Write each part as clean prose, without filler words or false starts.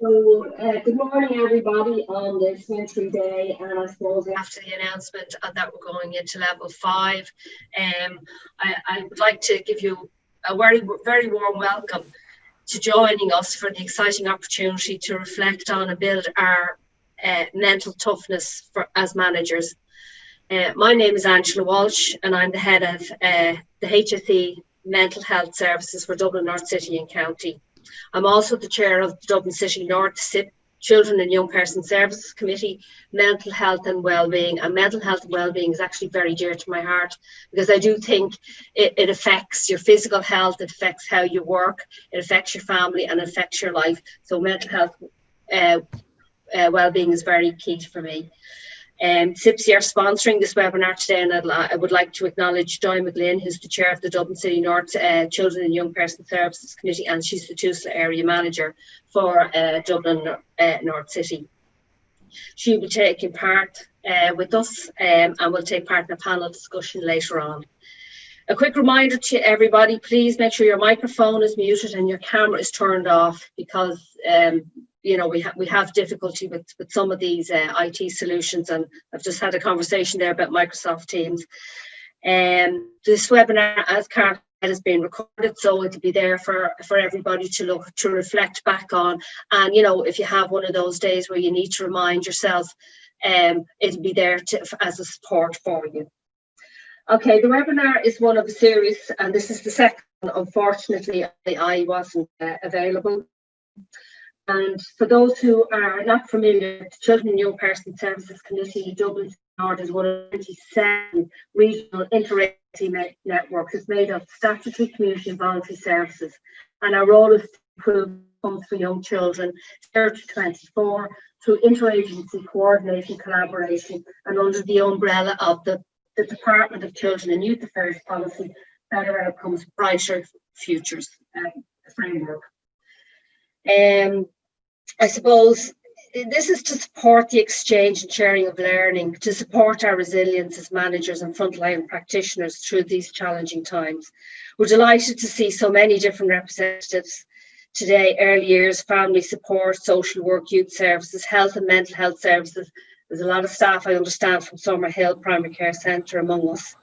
Good morning, everybody, on this wintry day. And I suppose after the announcement that we're going into level 5, I would like to give you a very warm welcome to joining us for the exciting opportunity to reflect on and build our mental toughness as managers. My name is Angela Walsh, and I'm the head of the HSE Mental Health Services for Dublin North City and County. I'm also the chair of the Dublin City North SIP Children and Young Person Services Committee, Mental Health and Wellbeing. And mental health and wellbeing is actually very dear to my heart, because I do think it affects your physical health, it affects how you work, it affects your family, and it affects your life. So mental health wellbeing is very key for me. CYPSC are sponsoring this webinar today, and I would like to acknowledge Joy McGlynn, who's the chair of the Dublin City North Children and Young Person Services Committee, and she's the Tusla area manager for Dublin North City. She will be taking part with us and will take part in a panel discussion later on. A quick reminder to everybody, please make sure your microphone is muted and your camera is turned off, because you know, we have difficulty with some of these IT solutions, and I've just had a conversation there about Microsoft Teams. This webinar, as Karl said, has been recorded, so it'll be there for everybody to reflect back on. And you know, if you have one of those days where you need to remind yourself, it'll be there as a support for you. Okay, the webinar is one of a series, and this is the second. Unfortunately, I wasn't available. And for those who are not familiar, the Children and Young Person Services Committee, Dublin North, is one of 27 regional interagency networks. It's made of statutory, community and voluntary services. And our role is to improve outcomes for young children 0 to 24 through interagency coordination, collaboration, and under the umbrella of the Department of Children and Youth Affairs Policy, Better Outcomes, Brighter Futures framework. I suppose this is to support the exchange and sharing of learning, to support our resilience as managers and frontline practitioners through these challenging times. We're delighted to see so many different representatives today: early years, family support, social work, youth services, health and mental health services. There's a lot of staff, I understand, from Summerhill Primary Care Centre among us.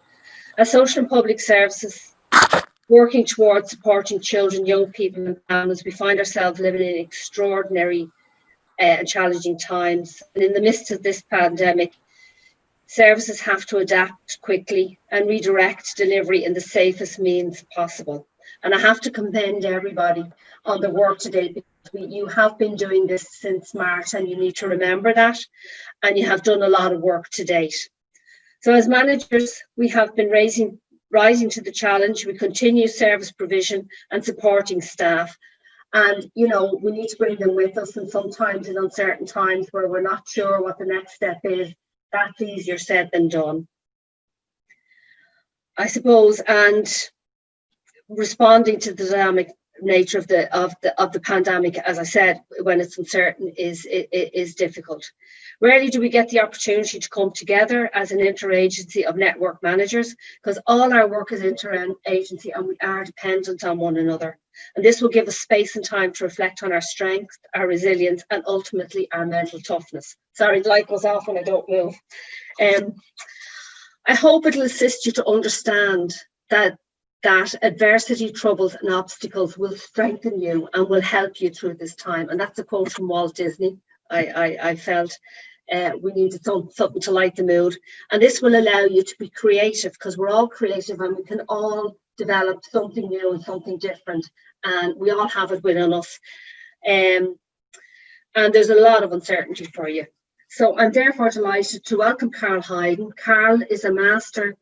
As social and public services, working towards supporting children, young people and families, we find ourselves living in extraordinary and challenging times. And in the midst of this pandemic, services have to adapt quickly and redirect delivery in the safest means possible. And I have to commend everybody on the work today, because you have been doing this since March, and you need to remember that, and you have done a lot of work to date. So as managers, we have been rising to the challenge. We continue service provision and supporting staff. And, you know, we need to bring them with us. And sometimes in uncertain times where we're not sure what the next step is, that's easier said than done, I suppose. And responding to the dynamic nature of the pandemic, as I said, when it's uncertain, is difficult. Rarely do we get the opportunity to come together as an interagency of network managers, because all our work is interagency and we are dependent on one another. And this will give us space and time to reflect on our strengths, our resilience, and ultimately our mental toughness. Sorry, the light goes off when I don't move. I hope it'll assist you to understand that adversity, troubles and obstacles will strengthen you and will help you through this time. And that's a quote from Walt Disney. I felt we needed something to light the mood. And this will allow you to be creative, because we're all creative and we can all develop something new and something different. And we all have it within us. And there's a lot of uncertainty for you. So I'm therefore delighted to welcome Karl Hyden. Karl is a master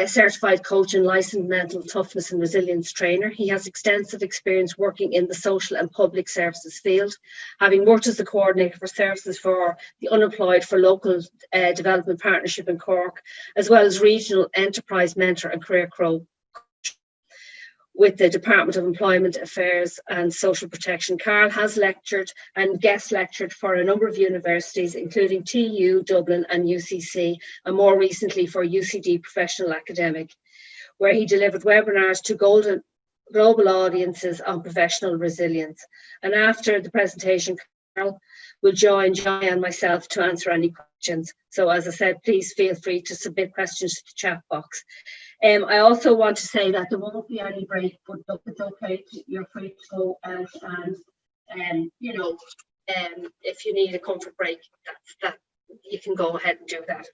certified coach and licensed mental toughness and resilience trainer. He has extensive experience working in the social and public services field, having worked as a coordinator for services for the unemployed for local development partnership in Cork, as well as regional enterprise mentor and career coach with the Department of Employment Affairs and Social Protection. Karl has lectured and guest lectured for a number of universities, including TU, Dublin and UCC, and more recently for UCD Professional Academic, where he delivered webinars to global audiences on professional resilience. And after the presentation, Karl will join Joy and myself to answer any questions. So as I said, please feel free to submit questions to the chat box. I also want to say that there won't be any break, but look, it's okay. You're free to go out and if you need a comfort break, that you can go ahead and do that.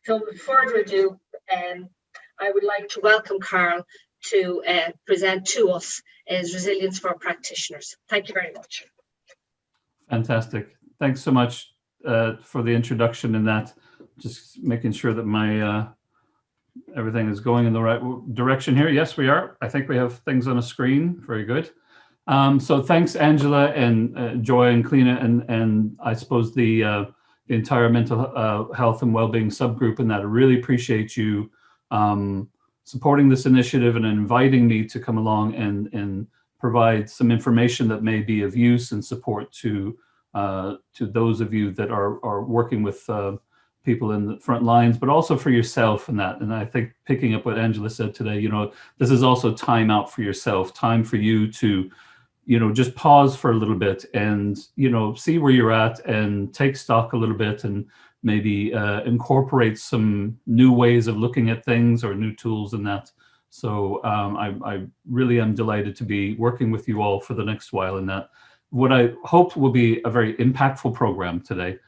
So without further ado, I would like to welcome Karl to present to us is Resilience for Practitioners. Thank you very much. Fantastic. Thanks so much for the introduction and that. Just making sure that my everything is going in the right direction here. Yes, we are. I think we have things on a screen. Very good. So thanks, Angela and Joy and Kleena and I suppose the entire mental health and well-being subgroup in that. I really appreciate you supporting this initiative and inviting me to come along and provide some information that may be of use and support to those of you that are working with people in the front lines, but also for yourself and that. And I think picking up what Angela said today, you know, this is also time out for yourself, time for you to, you know, just pause for a little bit and, you know, see where you're at and take stock a little bit and maybe incorporate some new ways of looking at things or new tools in that. So I really am delighted to be working with you all for the next while in that. What I hope will be a very impactful program today.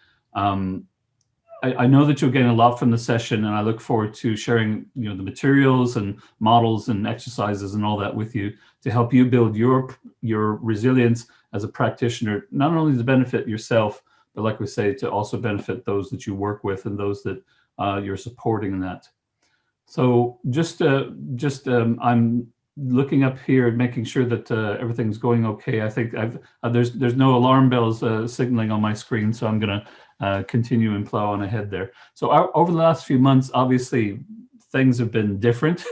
I know that you're getting a lot from the session, and I look forward to sharing, you know, the materials and models and exercises and all that with you to help you build your resilience as a practitioner, not only to benefit yourself, but like we say, to also benefit those that you work with and those that you're supporting in that. So I'm looking up here and making sure that everything's going okay. I think there's no alarm bells signaling on my screen, so I'm gonna continue and plow on ahead there. So over the last few months, obviously, things have been different,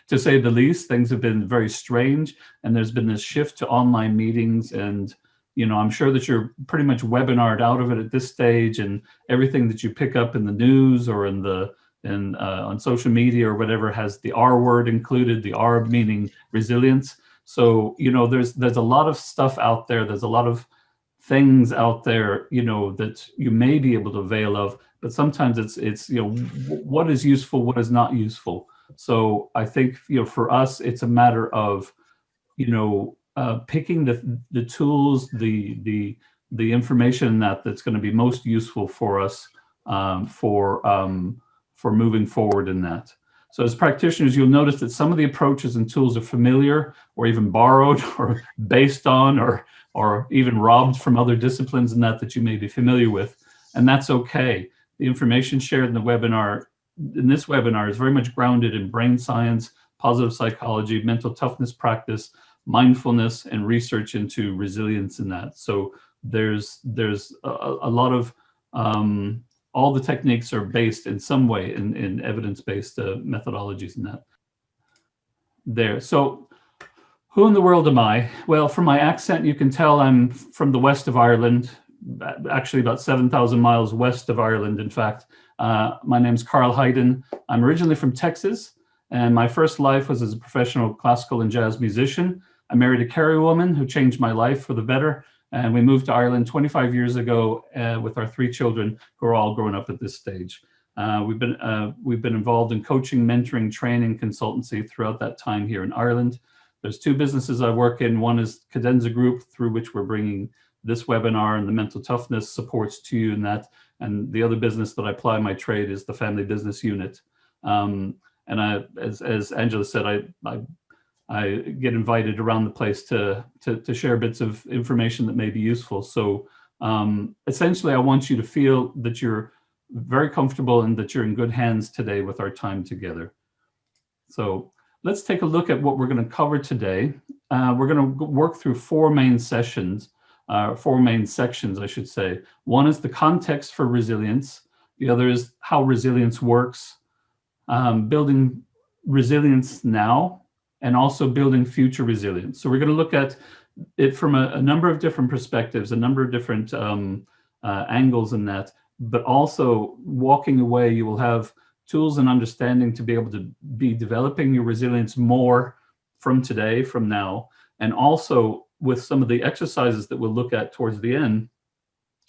to say the least. Things have been very strange, and there's been this shift to online meetings. And, you know, I'm sure that you're pretty much webinared out of it at this stage, and everything that you pick up in the news or on social media or whatever has the R word included, the R meaning resilience. So, you know, there's a lot of stuff out there. There's a lot of things out there, you know, that you may be able to avail of, but sometimes it's you know, what is useful, what is not useful. So I think, you know, for us, it's a matter of, you know, picking the tools, the information that's going to be most useful for us for moving forward in that. So as practitioners, you'll notice that some of the approaches and tools are familiar or even borrowed or based on or even robbed from other disciplines and that you may be familiar with. And that's okay. The information shared in this webinar is very much grounded in brain science, positive psychology, mental toughness practice, mindfulness, and research into resilience in that. So there's a lot of all the techniques are based in some way in evidence-based methodologies in that. There. So who in the world am I? Well, from my accent, you can tell I'm from the west of Ireland, actually about 7,000 miles west of Ireland, in fact. My name's Karl Hyden. I'm originally from Texas, and my first life was as a professional classical and jazz musician. I married a Kerry woman who changed my life for the better. And we moved to Ireland 25 years ago with our 3 children, who are all grown up at this stage. We've been involved in coaching, mentoring, training, consultancy throughout that time here in Ireland. There's 2 businesses I work in. One is Cadenza Group, through which we're bringing this webinar and the mental toughness supports to you in that. And the other business that I ply my trade is the family business unit. And as Angela said, I get invited around the place to share bits of information that may be useful. So essentially, I want you to feel that you're very comfortable and that you're in good hands today with our time together. So let's take a look at what we're going to cover today. We're going to work through 4 main sessions, 4 main sections, I should say. One is the context for resilience. The other is how resilience works, building resilience now, and also building future resilience. So we're going to look at it from a number of different perspectives, a number of different angles in that, but also walking away, you will have tools and understanding to be able to be developing your resilience more from today, from now, and also with some of the exercises that we'll look at towards the end,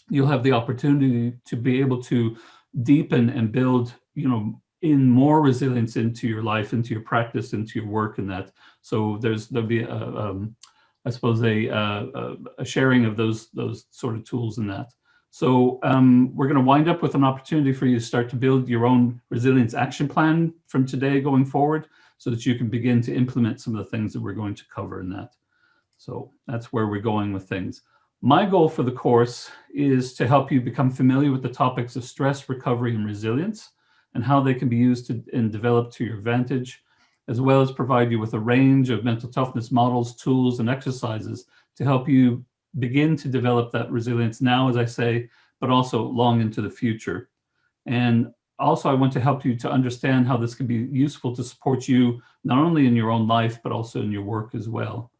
you'll have the opportunity to be able to deepen and build, in more resilience into your life, into your practice, into your work, and that. So there'll be I suppose a sharing of those sort of tools in that. So we're going to wind up with an opportunity for you to start to build your own resilience action plan from today going forward, so that you can begin to implement some of the things that we're going to cover in that. So that's where we're going with things. My goal for the course is to help you become familiar with the topics of stress, recovery, and resilience, and how they can be used and developed to your advantage, as well as provide you with a range of mental toughness models, tools, and exercises to help you begin to develop that resilience now, as I say, but also long into the future. And also, I want to help you to understand how this can be useful to support you, not only in your own life, but also in your work as well.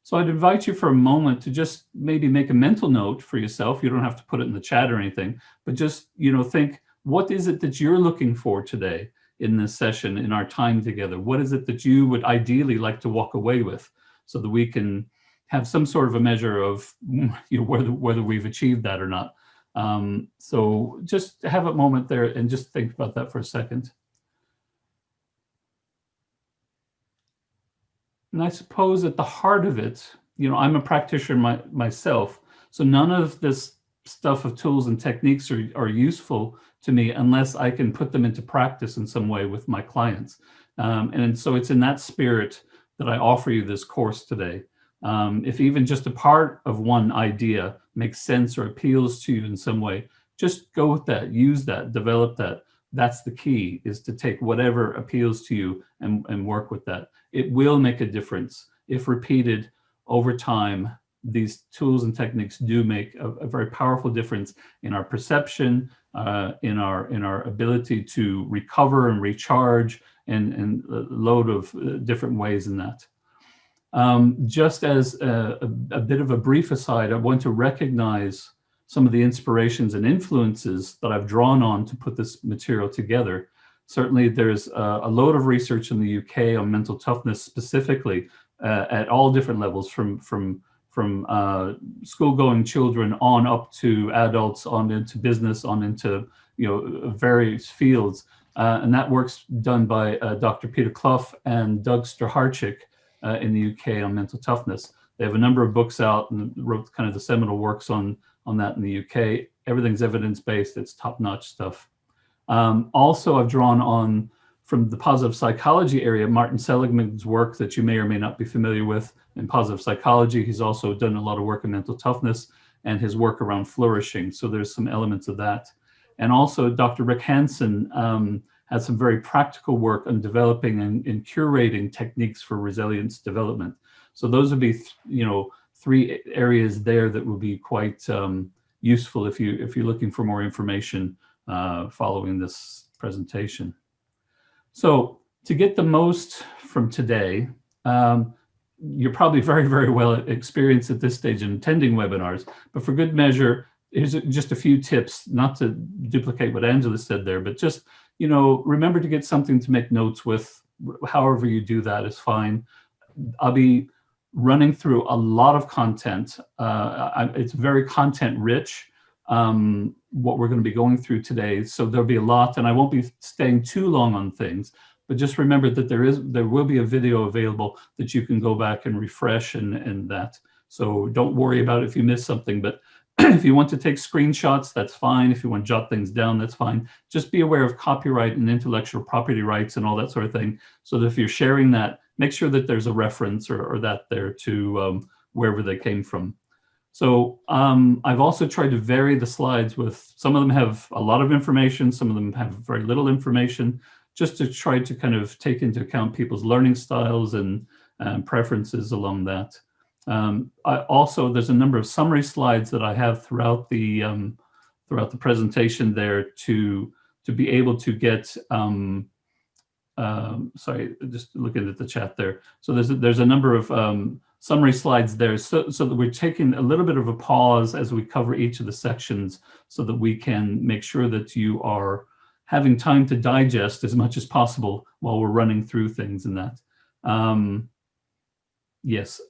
So I'd invite you for a moment to just maybe make a mental note for yourself. You don't have to put it in the chat or anything, but just, think, what is it that you're looking for today in this session, in our time together? What is it that you would ideally like to walk away with, so that we can have some sort of a measure of whether we've achieved that or not. So just have a moment there and just think about that for a second. And I suppose at the heart of it, I'm a practitioner myself, so none of this stuff of tools and techniques are useful to me unless I can put them into practice in some way with my clients. And so it's in that spirit that I offer you this course today. If even just a part of one idea makes sense or appeals to you in some way, just go with that, use that, develop that. That's the key, is to take whatever appeals to you and work with that. It will make a difference. If repeated over time, these tools and techniques do make a very powerful difference in our perception, in our ability to recover and recharge, and a load of different ways in that. Just as a bit of a brief aside, I want to recognize some of the inspirations and influences that I've drawn on to put this material together. Certainly, there's a load of research in the UK on mental toughness specifically at all different levels, from school-going children on up to adults, on into business, on into various fields. And that work's done by Dr. Peter Clough and Doug Straharczyk in the UK on mental toughness. They have a number of books out and wrote kind of the seminal works on that in the UK. Everything's evidence-based. It's top-notch stuff. Also, I've drawn on, from the positive psychology area, Martin Seligman's work that you may or may not be familiar with in positive psychology. He's also done a lot of work in mental toughness and his work around flourishing. So there's some elements of that. And also Dr. Rick Hansen has some very practical work on developing and curating techniques for resilience development. So those would be, three areas there that would be quite useful if you're looking for more information following this presentation. So to get the most from today, you're probably very, very well experienced at this stage in attending webinars, but for good measure, here's just a few tips, not to duplicate what Angela said there, but just, remember to get something to make notes with. However you do that is fine. I'll be running through a lot of content. It's very content rich, what we're going to be going through today. So there'll be a lot, and I won't be staying too long on things, but just remember that there will be a video available that you can go back and refresh and that. So don't worry about if you miss something, but if you want to take screenshots, that's fine. If you want to jot things down, that's fine. Just be aware of copyright and intellectual property rights and all that sort of thing. So that if you're sharing that, make sure that there's a reference or that there to wherever they came from. So I've also tried to vary the slides with, some of them have a lot of information, some of them have very little information, just to try to kind of take into account people's learning styles and preferences along that. There's a number of summary slides that I have throughout the presentation there to be able to get. Sorry, just looking at the chat there. So there's a number of summary slides there, so that we're taking a little bit of a pause as we cover each of the sections, so that we can make sure that you are having time to digest as much as possible while we're running through things in that. Yes,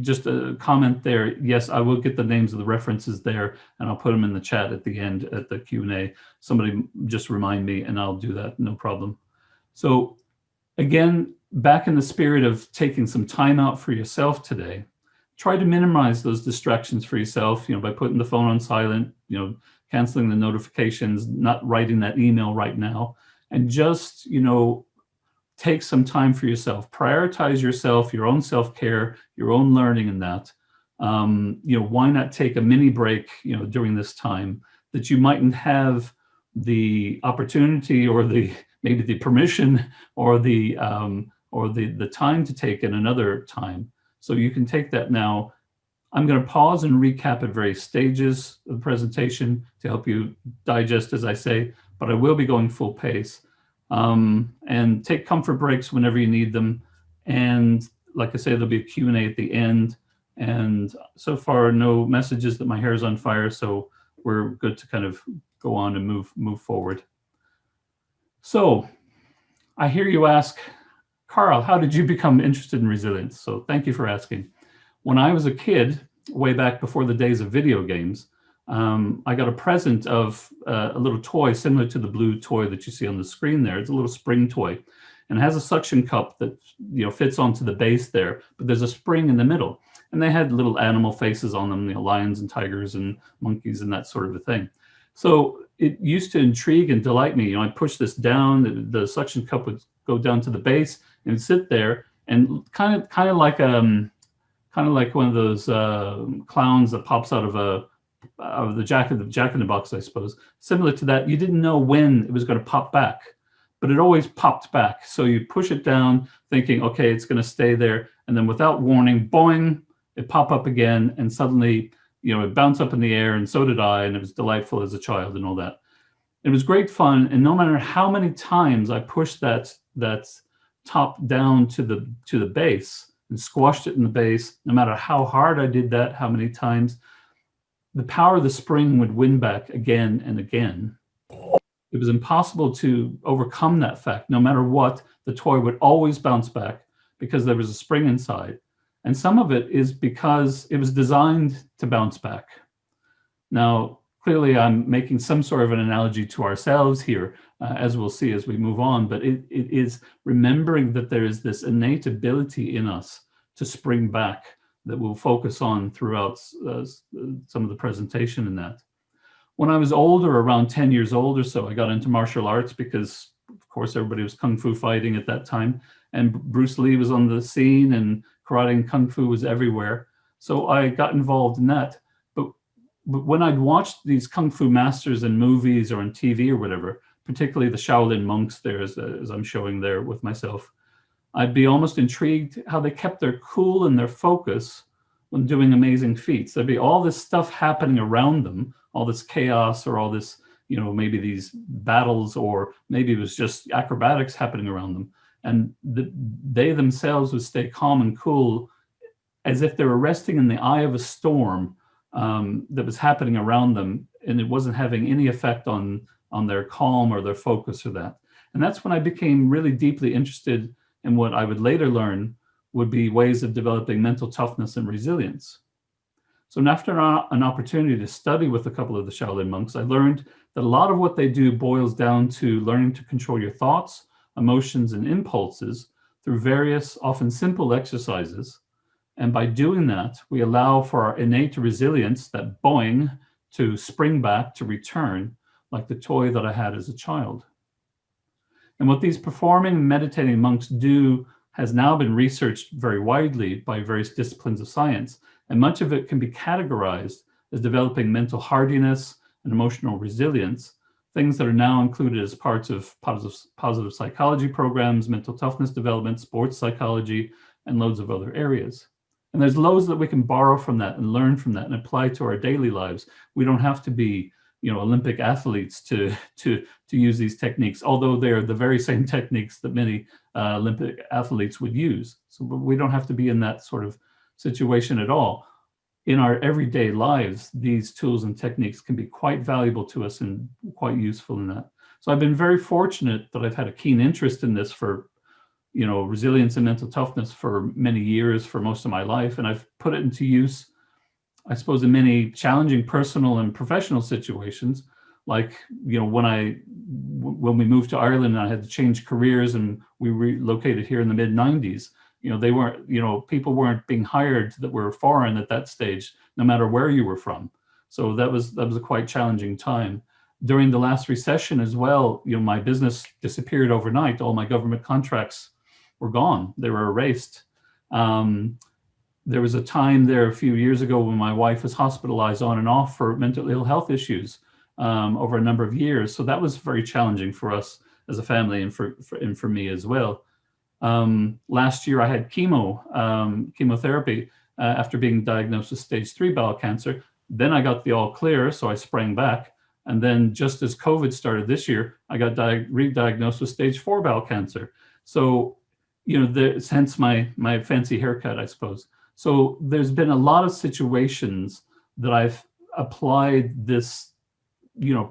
just a comment there. Yes, I will get the names of the references there, and I'll put them in the chat at the end at the Q&A. Somebody just remind me, and I'll do that, no problem. So again, back in the spirit of taking some time out for yourself today, try to minimize those distractions for yourself, by putting the phone on silent, canceling the notifications, not writing that email right now, and just, take some time for yourself. Prioritize yourself, your own self-care, your own learning in that. Why not take a mini break, during this time that you mightn't have the opportunity or maybe the permission or the time to take in another time. So you can take that now. I'm going to pause and recap at various stages of the presentation to help you digest, as I say, but I will be going full pace. And take comfort breaks whenever you need them. And like I say, there'll be a Q&A at the end. And so far, no messages that my hair is on fire, so we're good to kind of go on and move forward. So I hear you ask, Karl, how did you become interested in resilience? So thank you for asking. When I was a kid, way back before the days of video games, I got a present of a little toy similar to the blue toy that you see on the screen there. It's a little spring toy, and it has a suction cup that fits onto the base there, but there's a spring in the middle. And they had little animal faces on them, lions and tigers and monkeys and that sort of a thing. So it used to intrigue and delight me. I'd push this down, the suction cup would go down to the base and sit there, and kind of like one of those clowns that pops out of the Jack in the Box, I suppose. Similar to that, you didn't know when it was going to pop back, but it always popped back. So you push it down thinking, okay, it's going to stay there. And then without warning, boing, it pop up again. And suddenly, it bounced up in the air, and so did I. And it was delightful as a child and all that. It was great fun. And no matter how many times I pushed that top down to the base and squashed it in the base, no matter how hard I did that, how many times, the power of the spring would win back again and again. It was impossible to overcome that fact. No matter what, the toy would always bounce back because there was a spring inside. And some of it is because it was designed to bounce back. Now, clearly, I'm making some sort of an analogy to ourselves here, as we'll see as we move on, but it is remembering that there is this innate ability in us to spring back that we'll focus on throughout some of the presentation in that. When I was older, around 10 years old or so, I got into martial arts because, of course, everybody was kung fu fighting at that time, and Bruce Lee was on the scene, and karate and kung fu was everywhere. So I got involved in that. But when I'd watched these kung fu masters in movies or on TV or whatever, particularly the Shaolin monks there, as I'm showing there with myself, I'd be almost intrigued how they kept their cool and their focus when doing amazing feats. There'd be all this stuff happening around them, all this chaos or all this, maybe these battles, or maybe it was just acrobatics happening around them. And they themselves would stay calm and cool as if they were resting in the eye of a storm that was happening around them, and it wasn't having any effect on their calm or their focus or that. And that's when I became really deeply interested in what I would later learn would be ways of developing mental toughness and resilience. So after an opportunity to study with a couple of the Shaolin monks, I learned that a lot of what they do boils down to learning to control your thoughts, emotions, and impulses through various, often simple exercises. And by doing that, we allow for our innate resilience, that boing, to spring back, to return, like the toy that I had as a child. And what these performing and meditating monks do has now been researched very widely by various disciplines of science, and much of it can be categorized as developing mental hardiness and emotional resilience, things that are now included as parts of positive psychology programs, mental toughness development, sports psychology, and loads of other areas. And there's loads that we can borrow from that and learn from that and apply to our daily lives. We don't have to be, Olympic athletes to use these techniques, although they're the very same techniques that many Olympic athletes would use. So we don't have to be in that sort of situation at all. In our everyday lives, these tools and techniques can be quite valuable to us and quite useful in that. So I've been very fortunate that I've had a keen interest in this for resilience and mental toughness for many years, for most of my life. And I've put it into use, I suppose, in many challenging personal and professional situations. Like, when we moved to Ireland and I had to change careers and we relocated here in the mid-90s, they weren't, people weren't being hired that were foreign at that stage, no matter where you were from. So that was a quite challenging time. During the last recession as well, my business disappeared overnight. All my government contracts were gone. They were erased. There was a time there a few years ago when my wife was hospitalized on and off for mental ill health issues over a number of years. So that was very challenging for us as a family and for me as well. Last year I had chemotherapy after being diagnosed with stage 3 bowel cancer. Then I got the all clear, so I sprang back. And then just as COVID started this year, I got re-diagnosed with stage 4 bowel cancer. So, hence my fancy haircut, I suppose. So there's been a lot of situations that I've applied this,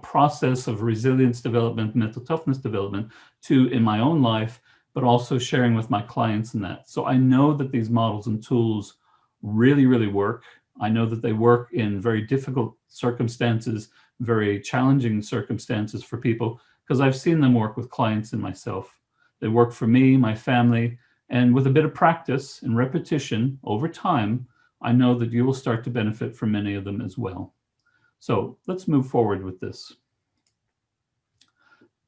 process of resilience development, mental toughness development to in my own life, but also sharing with my clients and that. So I know that these models and tools really, really work. I know that they work in very difficult circumstances, very challenging circumstances for people, because I've seen them work with clients and myself. They work for me, my family, and with a bit of practice and repetition over time, I know that you will start to benefit from many of them as well. So let's move forward with this.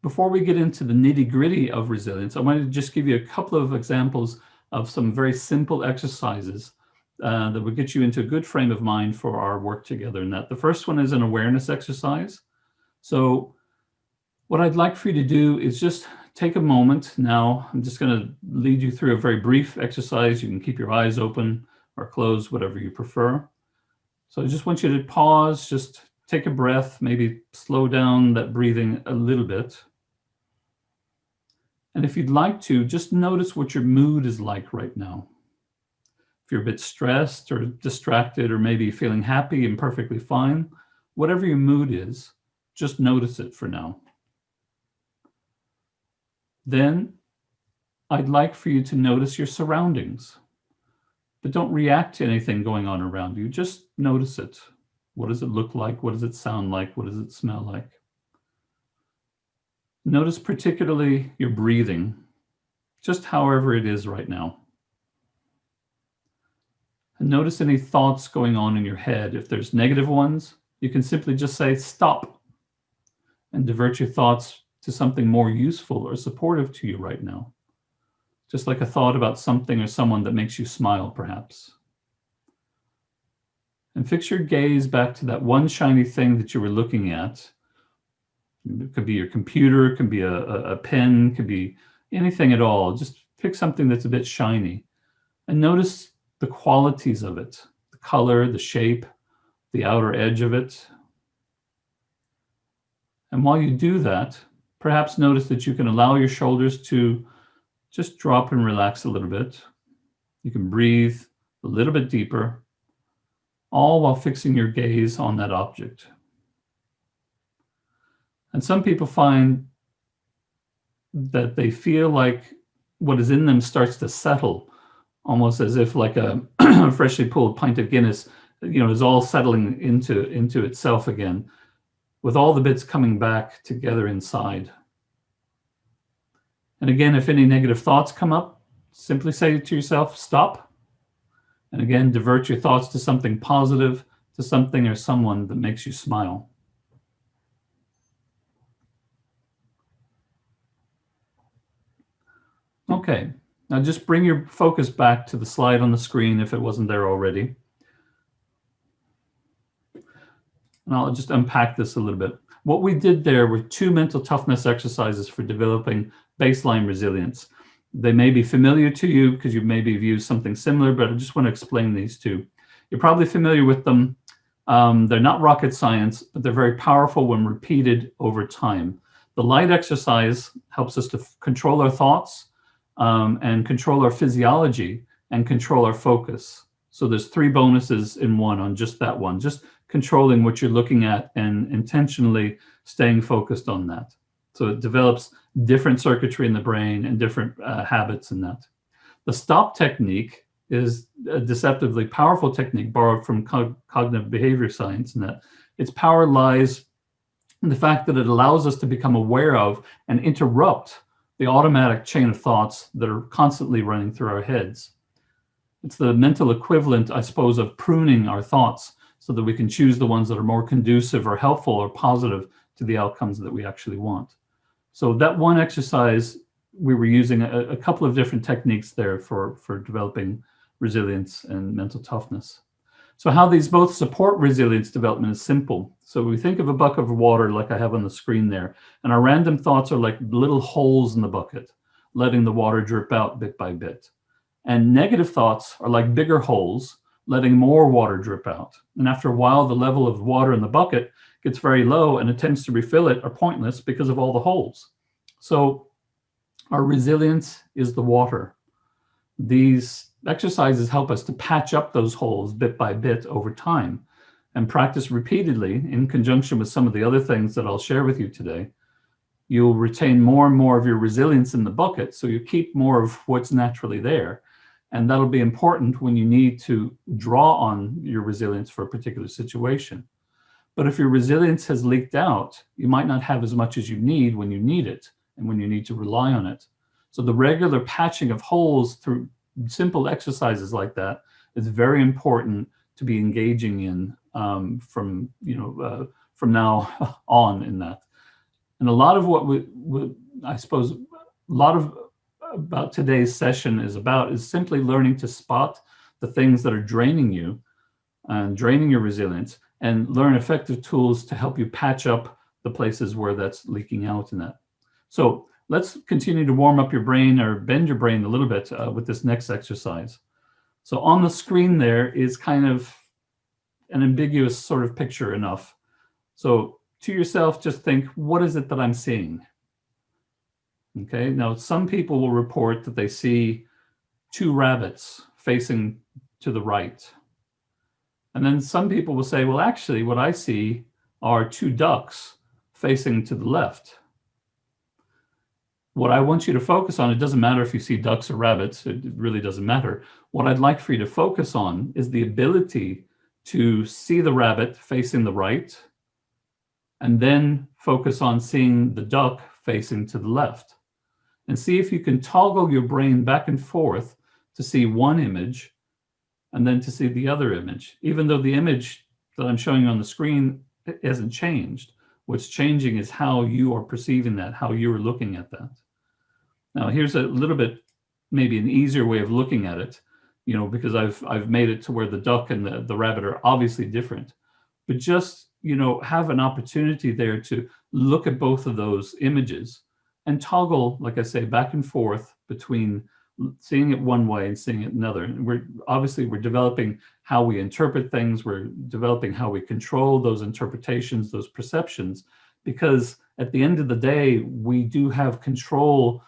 Before we get into the nitty-gritty of resilience, I wanted to just give you a couple of examples of some very simple exercises that will get you into a good frame of mind for our work together. And that the first one is an awareness exercise. So what I'd like for you to do is just take a moment now. I'm just going to lead you through a very brief exercise. You can keep your eyes open or closed, whatever you prefer. So I just want you to pause, just take a breath, maybe slow down that breathing a little bit. And if you'd like to, just notice what your mood is like right now. If you're a bit stressed or distracted or maybe feeling happy and perfectly fine, whatever your mood is, just notice it for now. Then I'd like for you to notice your surroundings, but don't react to anything going on around you. Just notice it. What does it look like? What does it sound like? What does it smell like? Notice particularly your breathing, just however it is right now. And notice any thoughts going on in your head. If there's negative ones, you can simply just say stop and divert your thoughts to something more useful or supportive to you right now. Just like a thought about something or someone that makes you smile, perhaps. And fix your gaze back to that one shiny thing that you were looking at. It could be your computer, it could be a pen, it could be anything at all. Just pick something that's a bit shiny and notice the qualities of it, the color, the shape, the outer edge of it. And while you do that, perhaps notice that you can allow your shoulders to just drop and relax a little bit. You can breathe a little bit deeper, all while fixing your gaze on that object. And some people find that they feel like what is in them starts to settle, almost as if like a freshly pulled pint of Guinness, is all settling into itself again, with all the bits coming back together inside. And again, if any negative thoughts come up, simply say to yourself, stop. And again, divert your thoughts to something positive, to something or someone that makes you smile. Okay, now just bring your focus back to the slide on the screen if it wasn't there already. And I'll just unpack this a little bit. What we did there were 2 mental toughness exercises for developing baseline resilience. They may be familiar to you because you maybe have used something similar, but I just want to explain these 2. You're probably familiar with them. They're not rocket science, but they're very powerful when repeated over time. The light exercise helps us to control our thoughts and control our physiology and control our focus. So there's 3 bonuses in one on just that one, just controlling what you're looking at and intentionally staying focused on that. So it develops different circuitry in the brain and different habits in that. The stop technique is a deceptively powerful technique borrowed from cognitive behavior science, in that its power lies in the fact that it allows us to become aware of and interrupt the automatic chain of thoughts that are constantly running through our heads. It's the mental equivalent, I suppose, of pruning our thoughts so that we can choose the ones that are more conducive or helpful or positive to the outcomes that we actually want. So that one exercise, we were using a couple of different techniques there for developing resilience and mental toughness. So how these both support resilience development is simple. So we think of a bucket of water like I have on the screen there, and our random thoughts are like little holes in the bucket, letting the water drip out bit by bit. And negative thoughts are like bigger holes, letting more water drip out. And after a while, the level of water in the bucket gets very low, and attempts to refill it are pointless because of all the holes. So our resilience is the water. These exercises help us to patch up those holes bit by bit over time, and practice repeatedly in conjunction with some of the other things that I'll share with you today. You'll retain more and more of your resilience in the bucket, so you keep more of what's naturally there. And that'll be important when you need to draw on your resilience for a particular situation. But if your resilience has leaked out, you might not have as much as you need when you need it and when you need to rely on it. So the regular patching of holes through simple exercises like that is very important to be engaging in from now on in that. And a lot of what I suppose a lot of about today's session is simply learning to spot the things that are draining you and draining your resilience, and learn effective tools to help you patch up the places where that's leaking out in that. So let's continue to warm up your brain, or bend your brain a little bit with this next exercise. So on the screen there is kind of an ambiguous sort of picture enough. So to yourself, just think, what is it that I'm seeing? Okay, now some people will report that they see two rabbits facing to the right. And then some people will say, well, actually, what I see are two ducks facing to the left. What I want you to focus on, it doesn't matter if you see ducks or rabbits, it really doesn't matter. What I'd like for you to focus on is the ability to see the rabbit facing the right, and then focus on seeing the duck facing to the left. And see if you can toggle your brain back and forth to see one image and then to see the other image, even though the image that I'm showing you on the screen hasn't changed. What's changing is how you are perceiving that, how you're looking at that. Now, here's a little bit, maybe an easier way of looking at it, because I've made it to where the duck and the rabbit are obviously different. But just, have an opportunity there to look at both of those images and toggle, like I say, back and forth between seeing it one way and seeing it another. And we're developing how we interpret things. We're developing how we control those interpretations, those perceptions, because at the end of the day, we do have control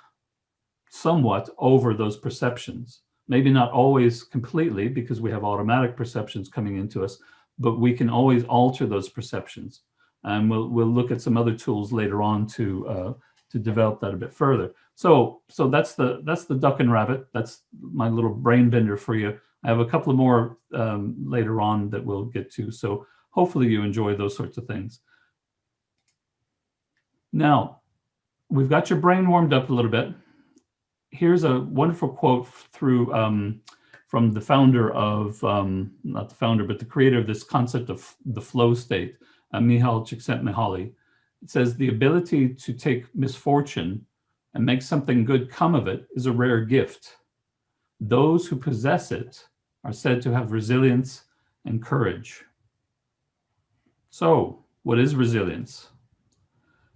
somewhat over those perceptions. Maybe not always completely, because we have automatic perceptions coming into us, but we can always alter those perceptions. And we'll look at some other tools later on to develop that a bit further. So that's the duck and rabbit. That's my little brain bender for you. I have a couple of more later on that we'll get to. So hopefully you enjoy those sorts of things. Now, we've got your brain warmed up a little bit. Here's a wonderful quote from the founder of, not the founder, but the creator of this concept of the flow state, Mihaly Csikszentmihalyi. It says, the ability to take misfortune and make something good come of it is a rare gift. Those who possess it are said to have resilience and courage. So, what is resilience?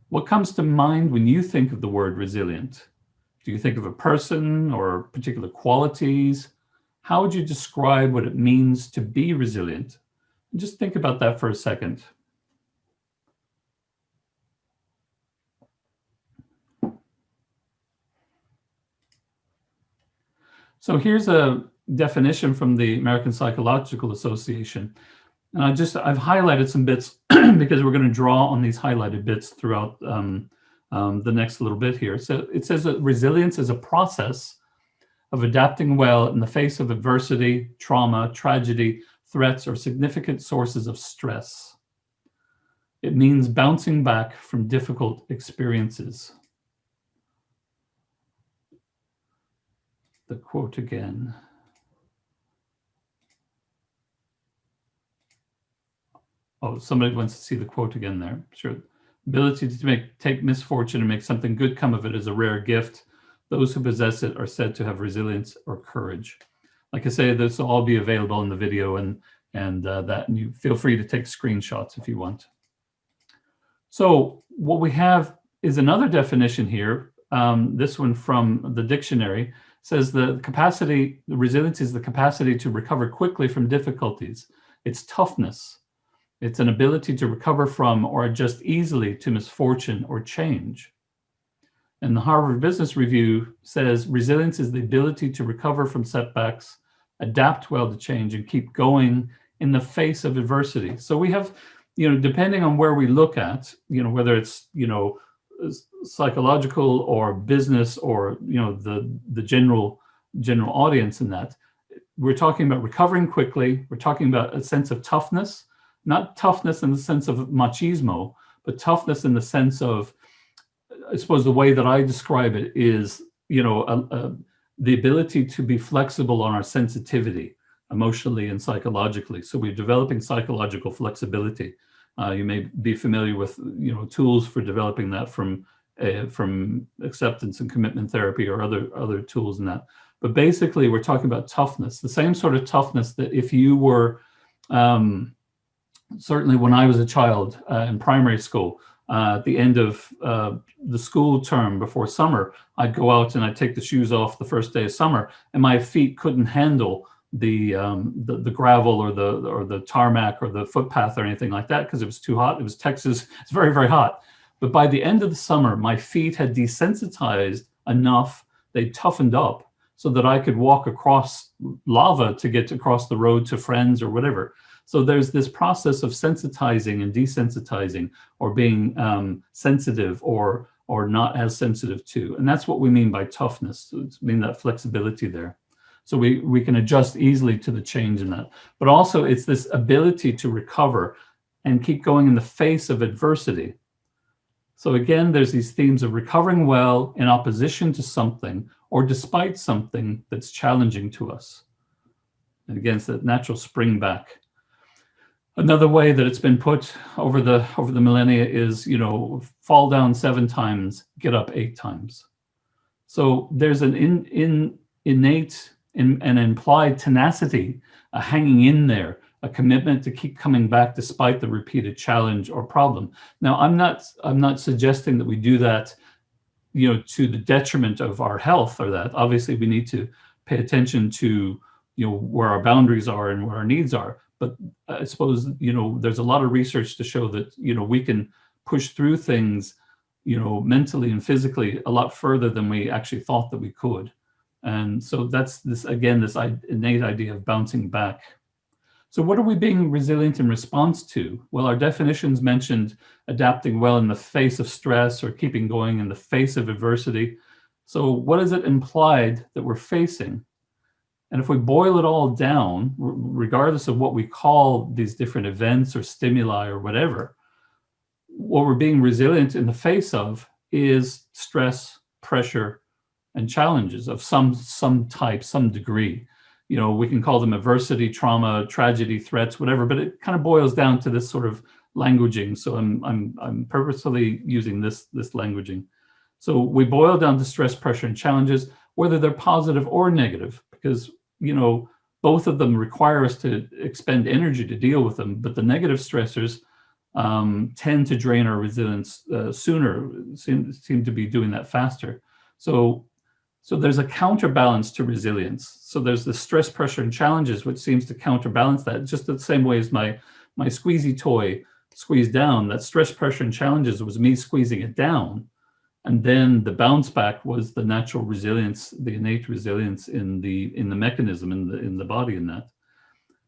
What comes to mind when you think of the word resilient? Do you think of a person or particular qualities? How would you describe what it means to be resilient? And just think about that for a second. So here's a definition from the American Psychological Association. And I've highlighted some bits because we're going to draw on these highlighted bits throughout the next little bit here. So it says that resilience is a process of adapting well in the face of adversity, trauma, tragedy, threats, or significant sources of stress. It means bouncing back from difficult experiences. The quote again. Oh, somebody wants to see the quote again there. Sure. Ability to take misfortune and make something good come of it is a rare gift. Those who possess it are said to have resilience or courage. Like I say, this will all be available in the video, and you feel free to take screenshots if you want. So what we have is another definition here. This one from the dictionary says the resilience is the capacity to recover quickly from difficulties. It's toughness. It's an ability to recover from or adjust easily to misfortune or change. And the Harvard Business Review says resilience is the ability to recover from setbacks, adapt well to change, and keep going in the face of adversity. So we have, depending on where we look at, whether it's, psychological or business or, the general audience in that, we're talking about recovering quickly. We're talking about a sense of toughness, not toughness in the sense of machismo, but toughness in the sense of, I suppose the way that I describe it is, the ability to be flexible on our sensitivity, emotionally and psychologically. So we're developing psychological flexibility. You may be familiar with, tools for developing that from acceptance and commitment therapy or other tools in that. But basically, we're talking about toughness, the same sort of toughness that if you were, certainly when I was a child in primary school, at the end of the school term before summer, I'd go out and I'd take the shoes off the first day of summer, and my feet couldn't handle the gravel or the tarmac or the footpath or anything like that because it was too hot. It was Texas. It's very, very hot. But by the end of the summer, my feet had desensitized enough, they toughened up so that I could walk across lava to get across the road to friends or whatever. So there's this process of sensitizing and desensitizing, or being sensitive or not as sensitive to. And that's what we mean by toughness. It's mean that flexibility there. So we can adjust easily to the change in that. But also it's this ability to recover and keep going in the face of adversity. So again, there's these themes of recovering well in opposition to something or despite something that's challenging to us. And again, it's that natural spring back. Another way that it's been put over the millennia is, fall down 7 times, get up 8 times. So there's an innate and implied tenacity, hanging in there, a commitment to keep coming back despite the repeated challenge or problem. Now, I'm not suggesting that we do that, to the detriment of our health or that. Obviously, we need to pay attention to, where our boundaries are and where our needs are. But I suppose, there's a lot of research to show that, we can push through things, mentally and physically a lot further than we actually thought that we could. And so that's this innate idea of bouncing back. So what are we being resilient in response to? Well, our definitions mentioned adapting well in the face of stress or keeping going in the face of adversity. So what is it implied that we're facing? And if we boil it all down, regardless of what we call these different events or stimuli or whatever, what we're being resilient in the face of is stress, pressure, and challenges of some type, some degree. We can call them adversity, trauma, tragedy, threats, whatever, but it kind of boils down to this sort of languaging. So I'm purposefully using this languaging. So we boil down to stress, pressure, and challenges, whether they're positive or negative, because both of them require us to expend energy to deal with them, but the negative stressors tend to drain our resilience sooner, seem to be doing that faster. So there's a counterbalance to resilience. So there's the stress, pressure, and challenges, which seems to counterbalance that, just the same way as my squeezy toy squeezed down. That stress, pressure, and challenges was me squeezing it down. And then the bounce back was the natural resilience, the innate resilience in the mechanism, in the body in that.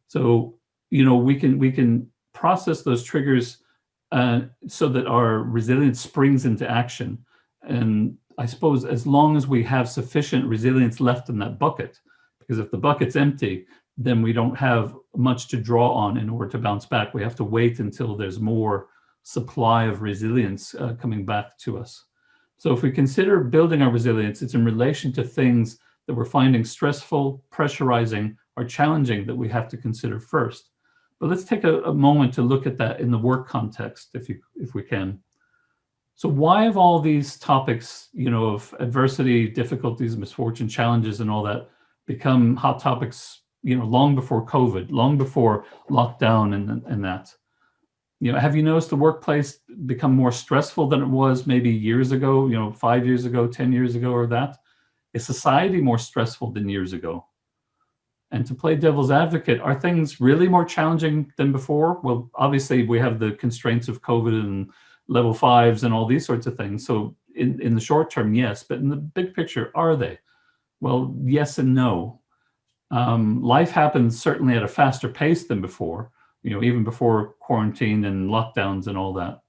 So, we can process those triggers so that our resilience springs into action. And I suppose as long as we have sufficient resilience left in that bucket, because if the bucket's empty, then we don't have much to draw on in order to bounce back. We have to wait until there's more supply of resilience coming back to us. So if we consider building our resilience, it's in relation to things that we're finding stressful, pressurizing, or challenging that we have to consider first. But let's take a moment to look at that in the work context, if we can. So why have all these topics, of adversity, difficulties, misfortune, challenges, and all that become hot topics, long before COVID, long before lockdown and that? Have you noticed the workplace become more stressful than it was maybe years ago, 5 years ago, 10 years ago, or that? Is society more stressful than years ago? And to play devil's advocate, are things really more challenging than before? Well, obviously we have the constraints of COVID and level 5s and all these sorts of things. So in the short term, yes, but in the big picture, are they? Well, yes and no. Life happens certainly at a faster pace than before, even before quarantine and lockdowns and all that.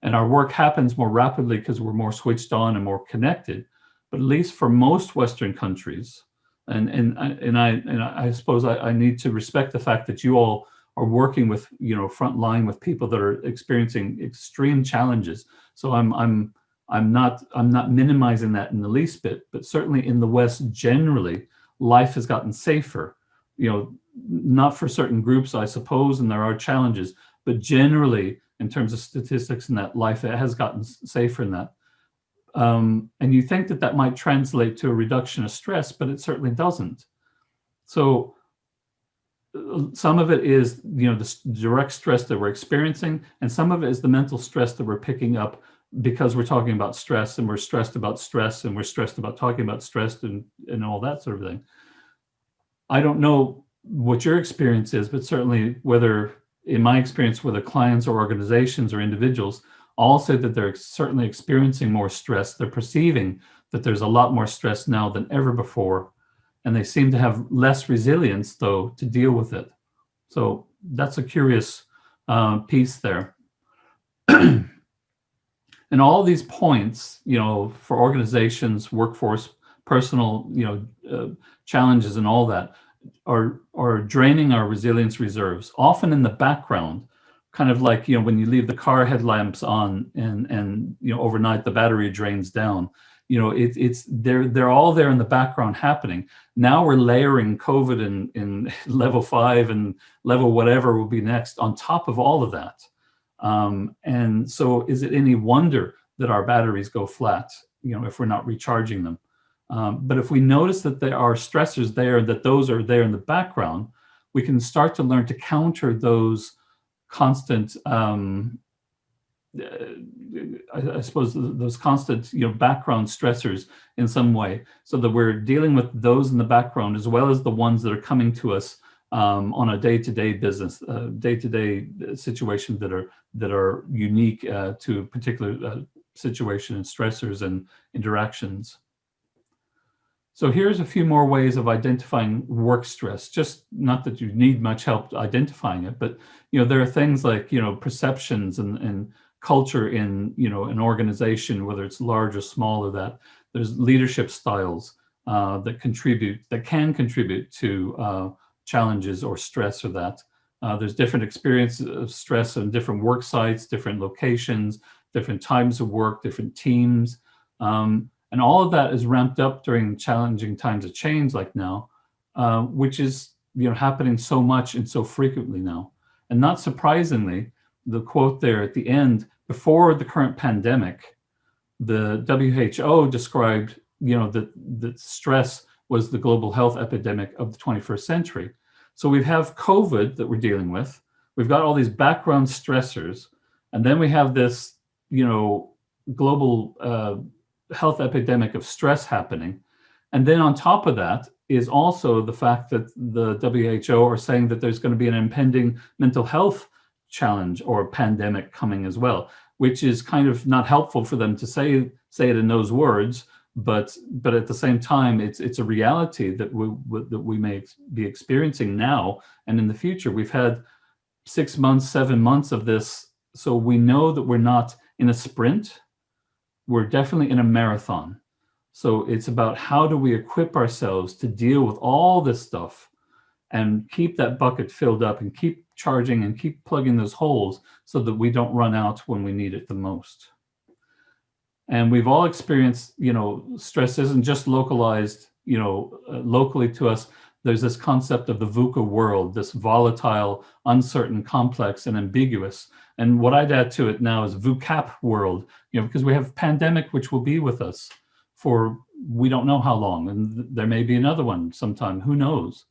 And our work happens more rapidly because we're more switched on and more connected. But at least for most Western countries, and I suppose I need to respect the fact that you all are working with, front line with people that are experiencing extreme challenges. So I'm not minimizing that in the least bit, but certainly in the West generally, life has gotten safer. Not for certain groups, I suppose, and there are challenges, but generally in terms of statistics and that, life has gotten safer in that. And you think that might translate to a reduction of stress, but it certainly doesn't. So some of it is, the direct stress that we're experiencing, and some of it is the mental stress that we're picking up because we're talking about stress, and we're stressed about stress, and we're stressed about talking about stress and all that sort of thing. I don't know what your experience is, but certainly whether, in my experience, whether clients or organizations or individuals all said that they're certainly experiencing more stress. They're perceiving that there's a lot more stress now than ever before, and they seem to have less resilience, though, to deal with it. So that's a curious piece there. And all these points, for organizations, workforce, personal, challenges and all that are draining our resilience reserves, often in the background, kind of like, when you leave the car headlamps on and overnight the battery drains down. They're all there in the background happening. Now we're layering COVID in level 5 and level whatever will be next on top of all of that. And so is it any wonder that our batteries go flat, if we're not recharging them? But if we notice that there are stressors there, that those are there in the background, we can start to learn to counter those constant, I suppose, those constant, background stressors in some way, so that we're dealing with those in the background as well as the ones that are coming to us on a day-to-day business, day-to-day situation that are unique to a particular situation and stressors and interactions. So here's a few more ways of identifying work stress. Just not that you need much help identifying it, but there are things like perceptions and culture in an organization, whether it's large or small or that. There's leadership styles that can contribute to challenges or stress or that. There's different experiences of stress on different work sites, different locations, different times of work, different teams. And all of that is ramped up during challenging times of change like now, which is happening so much and so frequently now. And not surprisingly, the quote there at the end, before the current pandemic, the WHO described that stress was the global health epidemic of the 21st century. So we have COVID that we're dealing with. We've got all these background stressors, and then we have this global health epidemic of stress happening. And then on top of that is also the fact that the WHO are saying that there's going to be an impending mental health challenge or pandemic coming as well, which is kind of not helpful for them to say it in those words, but at the same time, it's a reality that we may be experiencing now and in the future. We've had 6 months, 7 months of this, so we know that we're not in a sprint. we're definitely in a marathon. So it's about how do we equip ourselves to deal with all this stuff and keep that bucket filled up and keep charging and keep plugging those holes so that we don't run out when we need it the most. And we've all experienced, stress isn't just localized, locally to us. There's this concept of the VUCA world, this volatile, uncertain, complex, and ambiguous. And what I'd add to it now is VUCAP world, because we have pandemic, which will be with us for we don't know how long, and there may be another one sometime, who knows?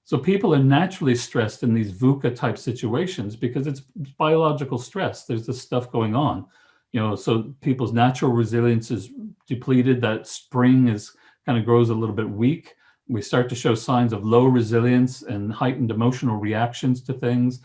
So people are naturally stressed in these VUCA type situations because it's biological stress. There's this stuff going on, so people's natural resilience is depleted. That spring is kind of grows a little bit weak. We start to show signs of low resilience and heightened emotional reactions to things.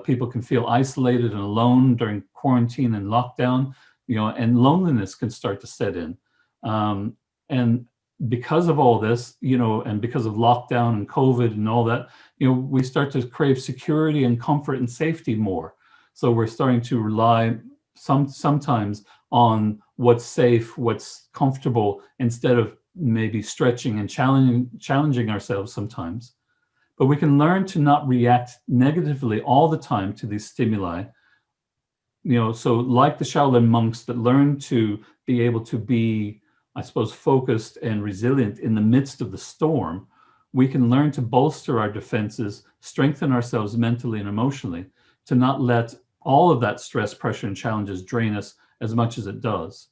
People can feel isolated and alone during quarantine and lockdown, and loneliness can start to set in. And because of all this, and because of lockdown and COVID and all that, we start to crave security and comfort and safety more. So we're starting to rely sometimes on what's safe, what's comfortable, instead of maybe stretching and challenging ourselves sometimes. But we can learn to not react negatively all the time to these stimuli. So like the Shaolin monks that learn to be able to be, I suppose, focused and resilient in the midst of the storm, we can learn to bolster our defenses, strengthen ourselves mentally and emotionally, to not let all of that stress, pressure, and challenges drain us as much as it does.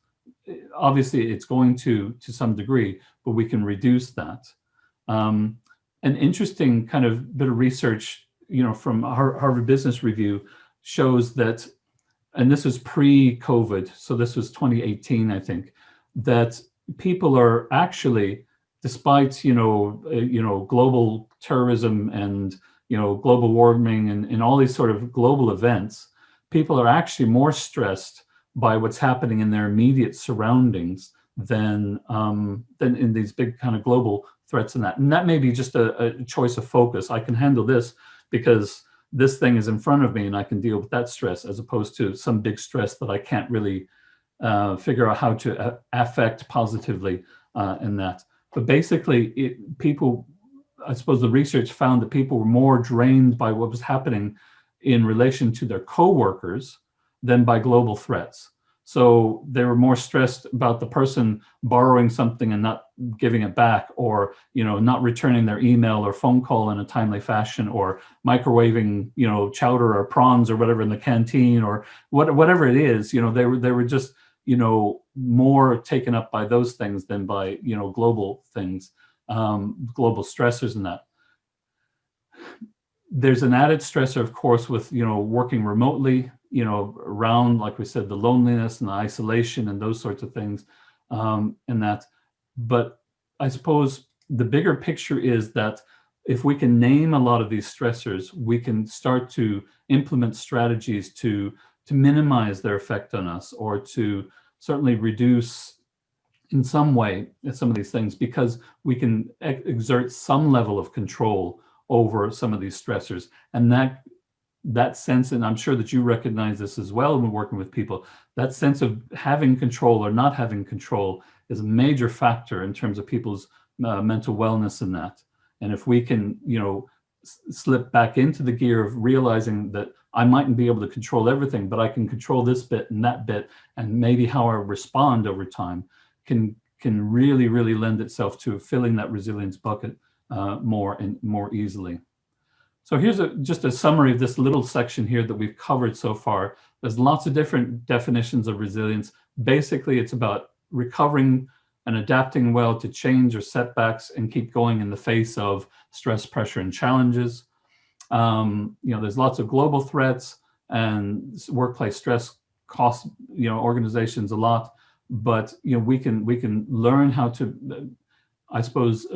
Obviously, it's going to some degree, but we can reduce that. An interesting kind of bit of research, from Harvard Business Review shows that, and this was pre-COVID, so this was 2018, I think, that people are actually, despite global terrorism and global warming and all these sort of global events, people are actually more stressed by what's happening in their immediate surroundings than in these big kind of global threats and that. And that may be just a choice of focus. I can handle this because this thing is in front of me and I can deal with that stress, as opposed to some big stress that I can't really figure out how to affect positively in that. But basically, people, I suppose the research found that people were more drained by what was happening in relation to their coworkers than by global threats. So they were more stressed about the person borrowing something and not giving it back, or not returning their email or phone call in a timely fashion, or microwaving chowder or prawns or whatever in the canteen, or whatever it is. They were just more taken up by those things than by global things, global stressors and that. There's an added stressor, of course, with working remotely, around, like we said, the loneliness and the isolation and those sorts of things, and that. But I suppose the bigger picture is that if we can name a lot of these stressors, we can start to implement strategies to minimize their effect on us, or to certainly reduce in some way some of these things, because we can exert some level of control over some of these stressors. And that sense, and I'm sure that you recognize this as well when working with people, that sense of having control or not having control is a major factor in terms of people's mental wellness in that. And if we can, slip back into the gear of realizing that I mightn't be able to control everything, but I can control this bit and that bit, and maybe how I respond over time can really, really lend itself to filling that resilience bucket more easily. So here's just a summary of this little section here that we've covered so far. There's lots of different definitions of resilience. Basically, it's about recovering and adapting well to change or setbacks and keep going in the face of stress, pressure, and challenges. There's lots of global threats, and workplace stress costs organizations a lot. But we can learn how to, I suppose,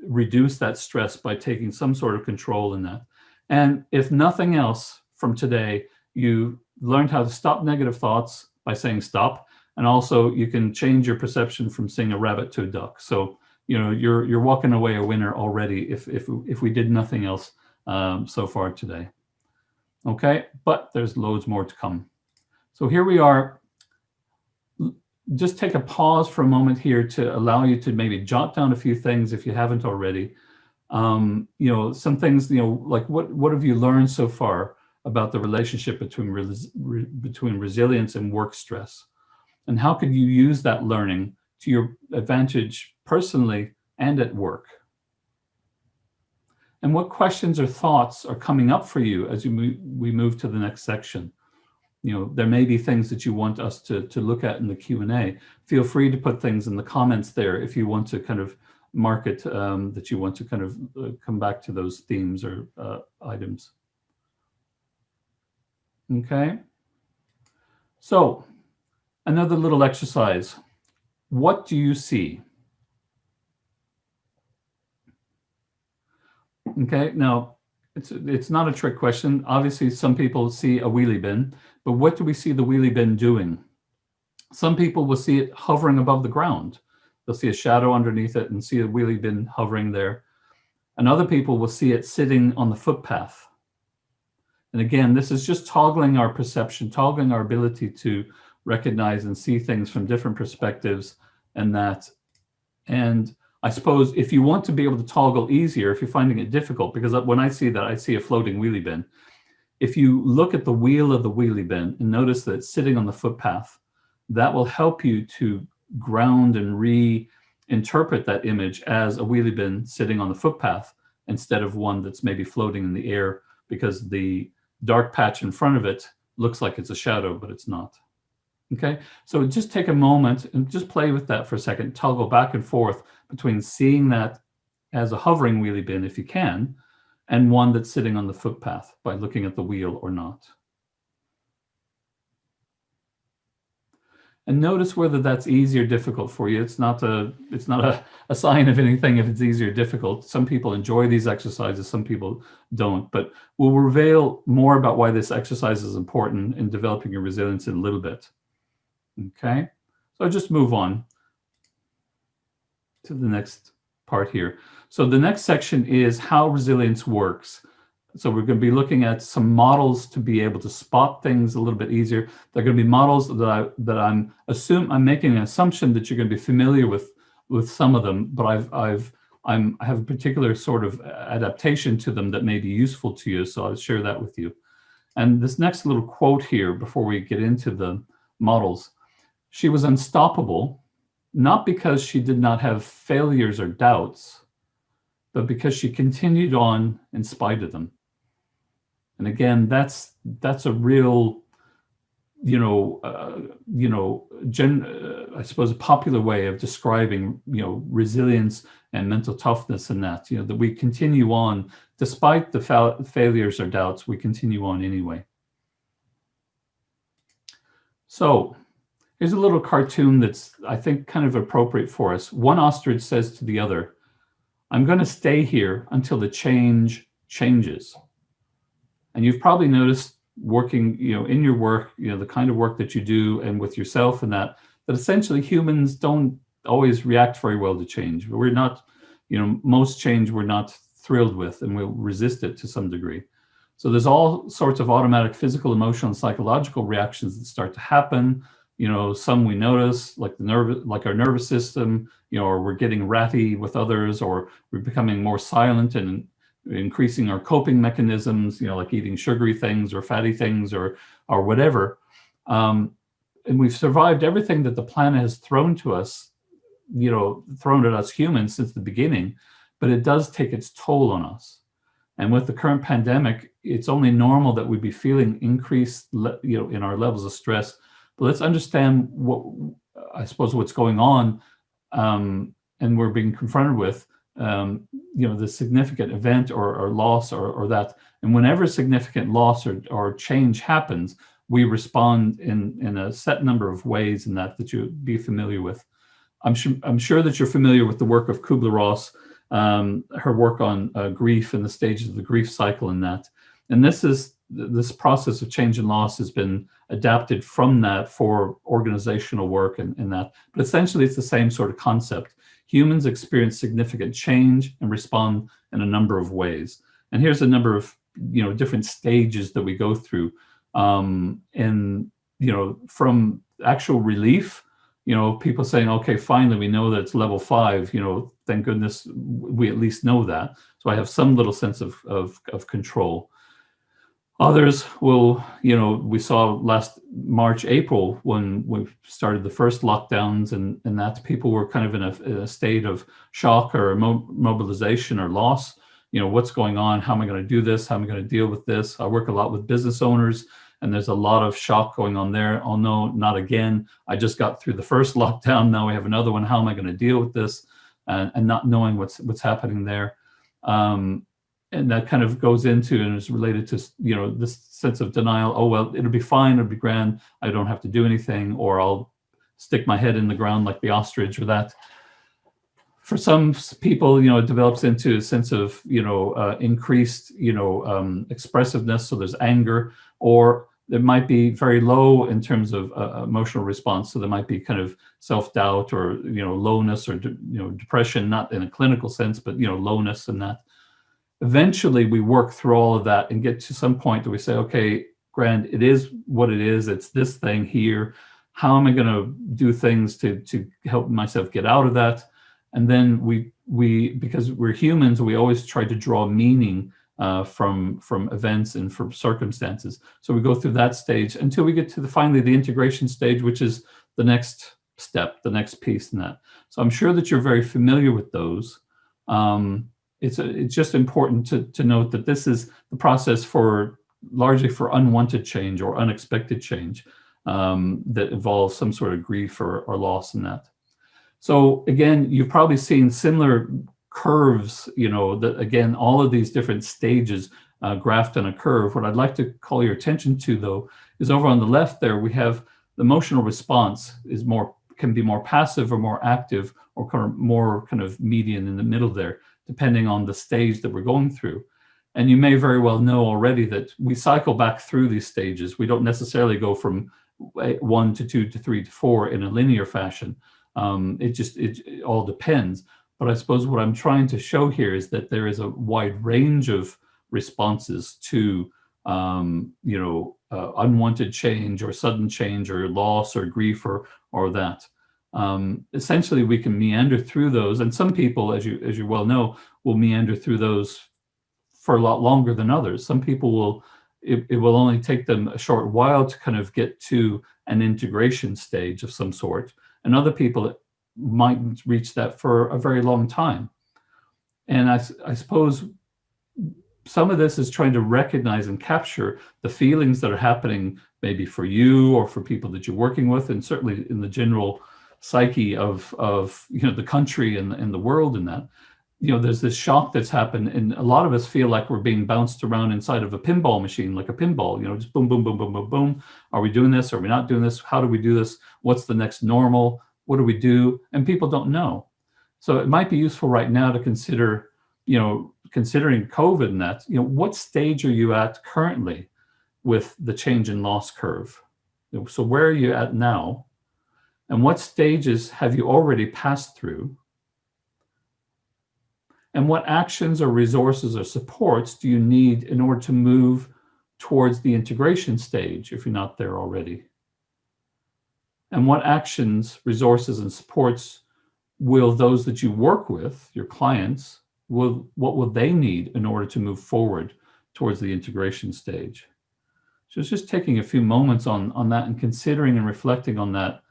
reduce that stress by taking some sort of control in that. And if nothing else from today, you learned how to stop negative thoughts by saying stop. And also you can change your perception from seeing a rabbit to a duck. So, you're walking away a winner already if we did nothing else so far today. Okay, but there's loads more to come. So here we are. just take a pause for a moment here to allow you to maybe jot down a few things if you haven't already. You know, some things, you know, like what have you learned so far about the relationship between resilience and work stress? And how could you use that learning to your advantage personally and at work? And what questions or thoughts are coming up for you as we move to the next section? You know, there may be things that you want us to look at in the Q&A. Feel free to put things in the comments there if you want to kind of mark it, that you want to kind of come back to those themes or items. Okay. So another little exercise. What do you see? Okay, now it's not a trick question. Obviously, some people see a wheelie bin, but what do we see the wheelie bin doing? Some people will see it hovering above the ground. They'll see a shadow underneath it and see a wheelie bin hovering there. And other people will see it sitting on the footpath. And again, this is just toggling our perception, toggling our ability to recognize and see things from different perspectives and that. And I suppose if you want to be able to toggle easier, if you're finding it difficult, because when I see that, I see a floating wheelie bin. If you look at the wheel of the wheelie bin and notice that it's sitting on the footpath, that will help you to ground and reinterpret that image as a wheelie bin sitting on the footpath instead of one that's maybe floating in the air because the dark patch in front of it looks like it's a shadow, but it's not. Okay, so just take a moment and just play with that for a second, toggle back and forth between seeing that as a hovering wheelie bin, if you can, and one that's sitting on the footpath by looking at the wheel or not. And notice whether that's easy or difficult for you. It's not a sign of anything if it's easy or difficult. Some people enjoy these exercises, some people don't, but we'll reveal more about why this exercise is important in developing your resilience in a little bit. Okay, so I'll just move on to the next part here. So the next section is how resilience works. So we're going to be looking at some models to be able to spot things a little bit easier. They're going to be models that I'm making an assumption that you're going to be familiar with some of them, but I have a particular sort of adaptation to them that may be useful to you. So I'll share that with you. And this next little quote here before we get into the models. She was unstoppable, not because she did not have failures or doubts, but because she continued on in spite of them. And again, that's a real, I suppose a popular way of describing, resilience and mental toughness and that, that we continue on despite the failures or doubts, we continue on anyway. So here's a little cartoon that's, I think, kind of appropriate for us. One ostrich says to the other, "I'm going to stay here until the change changes." And you've probably noticed working, in your work, the kind of work that you do and with yourself and that essentially humans don't always react very well to change. We're not, most change we're not thrilled with and we'll resist it to some degree. So there's all sorts of automatic physical, emotional, and psychological reactions that start to happen. Some we notice, like our nervous system, or we're getting ratty with others, or we're becoming more silent and increasing our coping mechanisms, like eating sugary things or fatty things or whatever. And we've survived everything that the planet has thrown to us, thrown at us humans since the beginning, but it does take its toll on us. And with the current pandemic, it's only normal that we'd be feeling increased, in our levels of stress. But let's understand what's going on, and we're being confronted with, the significant event or loss or that. And whenever significant loss or change happens, we respond in a set number of ways in that you'll be familiar with. I'm sure that you're familiar with the work of Kubler-Ross, her work on grief and the stages of the grief cycle and that. And this process of change and loss has been adapted from that for organizational work and that. But essentially, it's the same sort of concept. Humans experience significant change and respond in a number of ways. And here's a number of different stages that we go through. And from actual relief people saying, okay, finally, we know that it's level 5, thank goodness we at least know that. So I have some little sense of control. Others will, we saw last March, April, when we started the first lockdowns, and that people were kind of in a state of shock or mobilization or loss. What's going on? How am I going to do this? How am I going to deal with this? I work a lot with business owners, and there's a lot of shock going on there. Oh no, not again. I just got through the first lockdown. Now we have another one. How am I going to deal with this? And not knowing what's happening there. And that kind of goes into and is related to, this sense of denial. Oh, well, it'll be fine. It'll be grand. I don't have to do anything, or I'll stick my head in the ground like the ostrich, or that. For some people, it develops into a sense of, increased, expressiveness. So there's anger, or it might be very low in terms of emotional response. So there might be kind of self-doubt or, lowness or, depression, not in a clinical sense, but, lowness and that. Eventually, we work through all of that and get to some point that we say, okay, grand, it is what it is. It's this thing here. How am I going to do things to help myself get out of that? And then we because we're humans, we always try to draw meaning from events and from circumstances. So we go through that stage until we get to finally the integration stage, which is the next step, the next piece in that. So I'm sure that you're very familiar with those. It's just important to note that this is the process largely for unwanted change or unexpected change that involves some sort of grief or loss in that. So again, you've probably seen similar curves, that again, all of these different stages graphed on a curve. What I'd like to call your attention to, though, is over on the left there, we have the emotional response can be more passive or more active, or more kind of median in the middle there, depending on the stage that we're going through. And you may very well know already that we cycle back through these stages. We don't necessarily go from 1 to 2 to 3 to 4 in a linear fashion. It all depends. But I suppose what I'm trying to show here is that there is a wide range of responses to, unwanted change or sudden change or loss or grief or that. Essentially, we can meander through those, and some people, as you well know, will meander through those for a lot longer than others. Some people it will only take them a short while to kind of get to an integration stage of some sort, and other people might reach that for a very long time. And I suppose some of this is trying to recognize and capture the feelings that are happening, maybe for you or for people that you're working with, and certainly in the general psyche of the country and the world. In that, there's this shock that's happened, and a lot of us feel like we're being bounced around inside of a pinball machine, like a pinball, just boom, boom, boom, boom, boom, boom. Are we doing this? Are we not doing this? How do we do this? What's the next normal? What do we do? And people don't know. So it might be useful right now to consider, considering COVID and that, what stage are you at currently with the change in loss curve? So where are you at now? And what stages have you already passed through? And what actions or resources or supports do you need in order to move towards the integration stage if you're not there already? And what actions, resources, and supports will those that you work with, your clients, what will they need in order to move forward towards the integration stage? So it's just taking a few moments on that and considering and reflecting on that.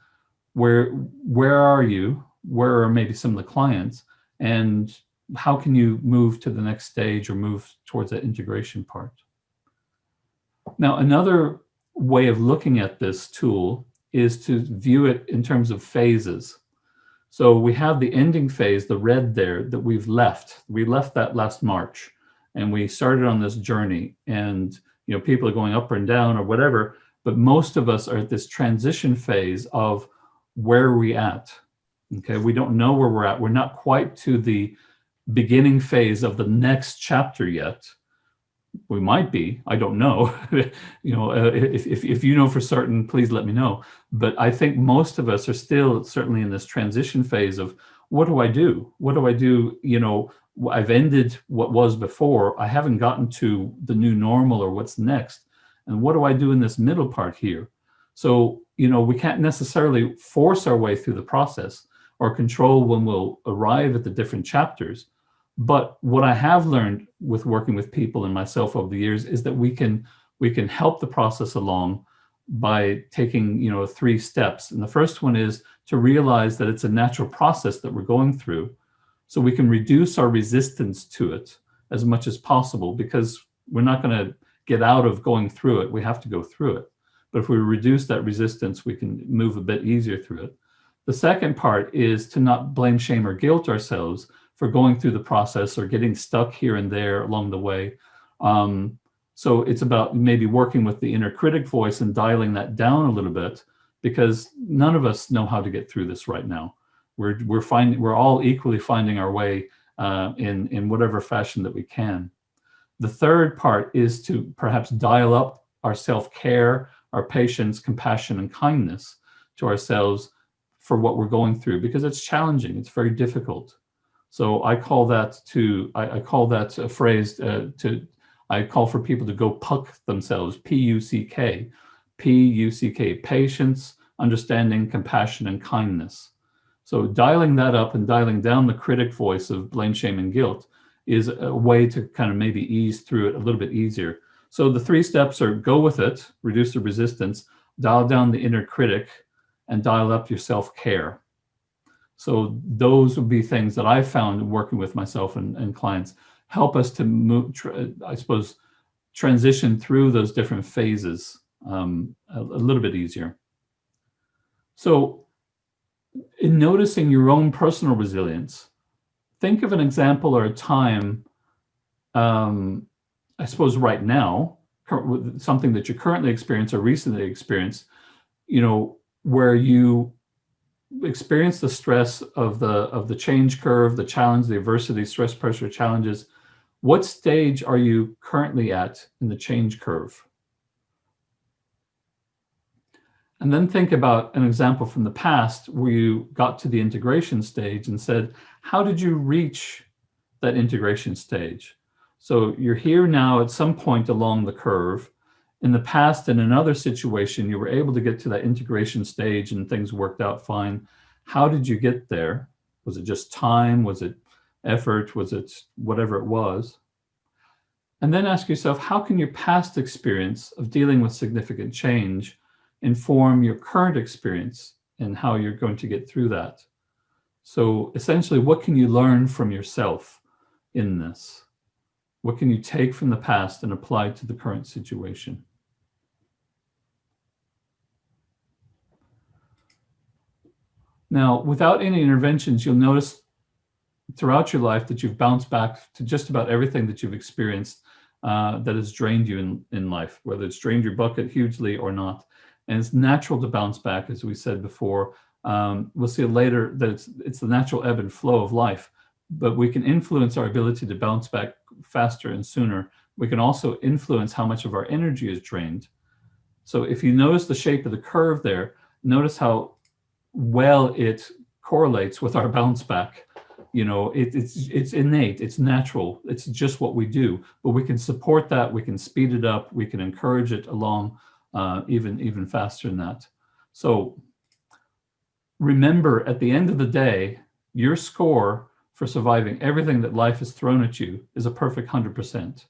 Where are you? Where are maybe some of the clients? And how can you move to the next stage or move towards that integration part? Now, another way of looking at this tool is to view it in terms of phases. So we have the ending phase, the red there, that we've left. We left that last March, and we started on this journey, and people are going up and down or whatever, but most of us are at this transition phase of where are we at? Okay, we don't know where we're at. We're not quite to the beginning phase of the next chapter yet. We might be, I don't know. If you know for certain, please let me know. But I think most of us are still certainly in this transition phase of what do I do? What do I do? I've ended what was before. I haven't gotten to the new normal or what's next. And what do I do in this middle part here? So you know, we can't necessarily force our way through the process or control when we'll arrive at the different chapters. But what I have learned with working with people and myself over the years is that we can help the process along by taking, you know, 3 steps. And the first one is to realize that it's a natural process that we're going through, so we can reduce our resistance to it as much as possible, because we're not going to get out of going through it. We have to go through it. But if we reduce that resistance, we can move a bit easier through it. The second part is to not blame, shame, or guilt ourselves for going through the process or getting stuck here and there along the way. So it's about maybe working with the inner critic voice and dialing that down a little bit, because none of us know how to get through this right now. We're all equally finding our way in whatever fashion that we can. The third part is to perhaps dial up our self-care, our patience, compassion, and kindness to ourselves for what we're going through, because it's challenging, it's very difficult. So I call that a phrase I call for people to go puck themselves, P-U-C-K, P-U-C-K, patience, understanding, compassion, and kindness. So dialing that up and dialing down the critic voice of blame, shame, and guilt is a way to kind of maybe ease through it a little bit easier. So the 3 steps are: go with it, reduce the resistance, dial down the inner critic, and dial up your self-care. So those would be things that I've found working with myself and clients help us to move, I suppose, transition through those different phases a little bit easier. So in noticing your own personal resilience, think of an example or a time, I suppose right now, something that you currently experience or recently experienced, you know, where you experience the stress of the change curve, the challenge, the adversity, stress, pressure, challenges. What stage are you currently at in the change curve? And then think about an example from the past where you got to the integration stage and said, how did you reach that integration stage? So you're here now at some point along the curve. In the past, in another situation, you were able to get to that integration stage and things worked out fine. How did you get there? Was it just time? Was it effort? Was it whatever it was? And then ask yourself, how can your past experience of dealing with significant change inform your current experience and how you're going to get through that? So essentially, what can you learn from yourself in this? What can you take from the past and apply to the current situation? Now, without any interventions, you'll notice throughout your life that you've bounced back to just about everything that you've experienced that has drained you in life, whether it's drained your bucket hugely or not. And it's natural to bounce back, as we said before. We'll see later that it's the natural ebb and flow of life, but we can influence our ability to bounce back faster and sooner. We can also influence how much of our energy is drained. So if you notice the shape of the curve there, notice how well it correlates with our bounce back. You know, it's innate, it's natural, it's just what we do, but we can support that, we can speed it up, we can encourage it along even faster than that. So remember, at the end of the day, your score for surviving everything that life has thrown at you is a perfect 100%.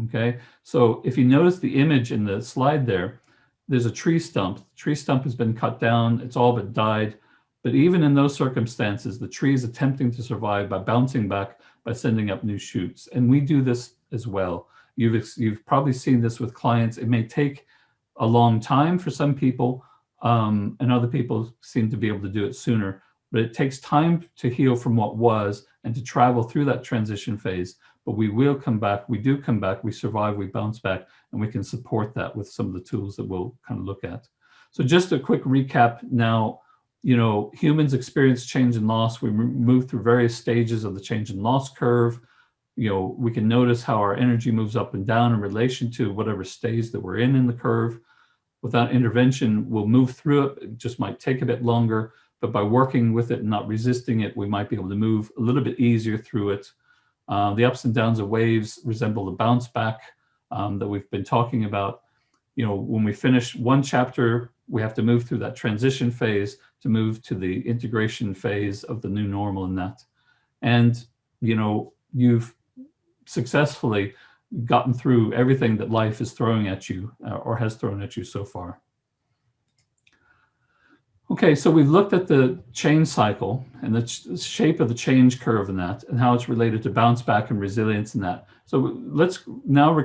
Okay, so if you notice the image in the slide there, there's a tree stump. The tree stump has been cut down, it's all but died. But even in those circumstances, the tree is attempting to survive by bouncing back, by sending up new shoots. And we do this as well. You've probably seen this with clients. It may take a long time for some people, and other people seem to be able to do it sooner. But it takes time to heal from what was and to travel through that transition phase. But we will come back. We do come back. We survive. We bounce back. And we can support that with some of the tools that we'll kind of look at. So just a quick recap now. You know, humans experience change and loss. We move through various stages of the change and loss curve. You know, we can notice how our energy moves up and down in relation to whatever stage that we're in the curve. Without intervention, we'll move through it. It just might take a bit longer, but by working with it and not resisting it, we might be able to move a little bit easier through it. The ups and downs of waves resemble the bounce back that we've been talking about. you know, when we finish one chapter, we have to move through that transition phase to move to the integration phase of the new normal in that. And, you know, you've successfully gotten through everything that life is throwing at you or has thrown at you so far. Okay, so we've looked at the change cycle and the shape of the change curve in that and how it's related to bounce back and resilience in that. So let's now,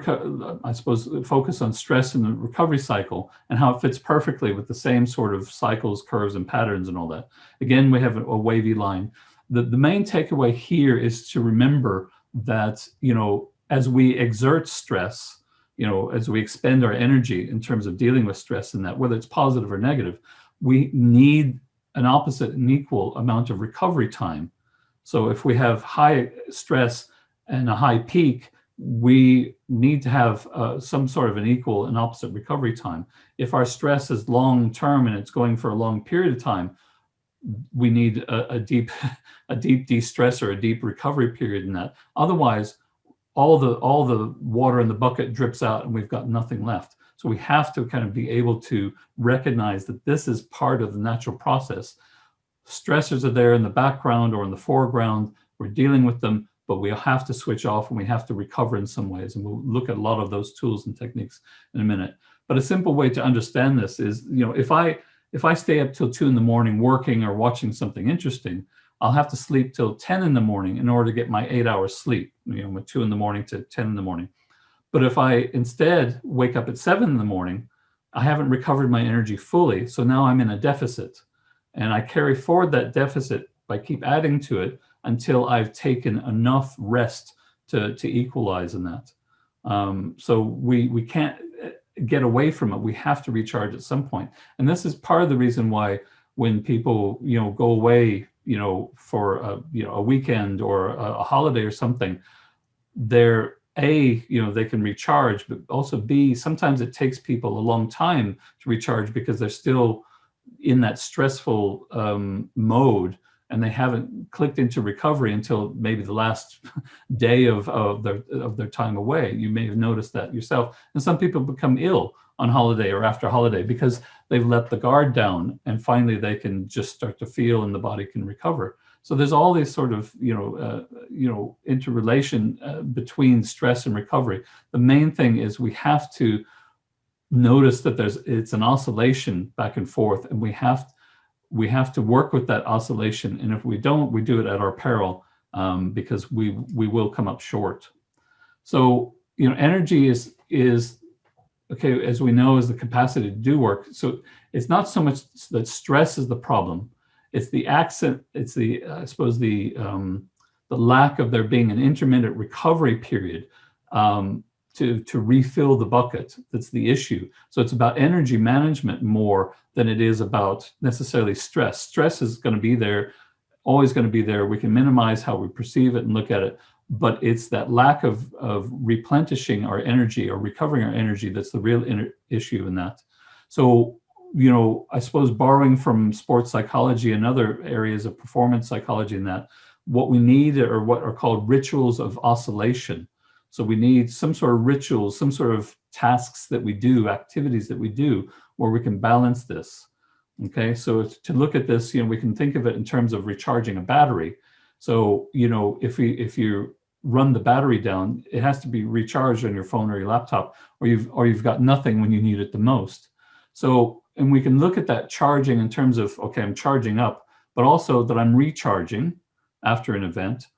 I suppose, focus on stress in the recovery cycle and how it fits perfectly with the same sort of cycles, curves, and patterns and all that. Again, we have a wavy line. The main takeaway here is to remember that, you know, as we exert stress, you know, as we expend our energy in terms of dealing with stress in that, whether it's positive or negative, we need an opposite and equal amount of recovery time. So if we have high stress and a high peak, we need to have some sort of an equal and opposite recovery time. If our stress is long term and it's going for a long period of time, we need a deep de-stress or a deep recovery period in that. Otherwise, all the water in the bucket drips out and we've got nothing left. So we have to kind of be able to recognize that this is part of the natural process. Stressors are there in the background or in the foreground. We're dealing with them, but we have to switch off and we have to recover in some ways. And we'll look at a lot of those tools and techniques in a minute. But a simple way to understand this is, you know, if I stay up till 2 in the morning working or watching something interesting, I'll have to sleep till 10 in the morning in order to get my 8 hours sleep, you know, 2 in the morning to 10 in the morning. But if I instead wake up at 7 in the morning, I haven't recovered my energy fully. So now I'm in a deficit. And I carry forward that deficit by keep adding to it until I've taken enough rest to equalize in that. So we can't get away from it. We have to recharge at some point. And this is part of the reason why when people, you know, go away, you know, for a weekend or a holiday or something, they're you know, they can recharge, but also B, sometimes it takes people a long time to recharge because they're still in that stressful mode and they haven't clicked into recovery until maybe the last day of their time away. You may have noticed that yourself. And some people become ill on holiday or after holiday because they've let the guard down and finally they can just start to feel and the body can recover. So there's all these sort of, interrelation between stress and recovery. The main thing is we have to notice that it's an oscillation back and forth, and we have to work with that oscillation. And if we don't, we do it at our peril because we will come up short. So, you know, energy is okay, as we know, is the capacity to do work. So it's not so much that stress is the problem. It's the accent. It's the I suppose the lack of there being an intermittent recovery period to refill the bucket that's the issue. So it's about energy management more than it is about necessarily stress. Stress is going to be there, always going to be there. We can minimize how we perceive it and look at it, but it's that lack of replenishing our energy or recovering our energy that's the real issue in that. So, you know, I suppose borrowing from sports psychology and other areas of performance psychology in that, what we need are what are called rituals of oscillation. So we need some sort of rituals, some sort of tasks that we do, activities that we do where we can balance this. Okay, so to look at this, you know, we can think of it in terms of recharging a battery. So, you know, if you run the battery down, it has to be recharged on your phone or your laptop, or you've got nothing when you need it the most. So, and we can look at that charging in terms of, okay, I'm charging up, but also that I'm recharging after an event.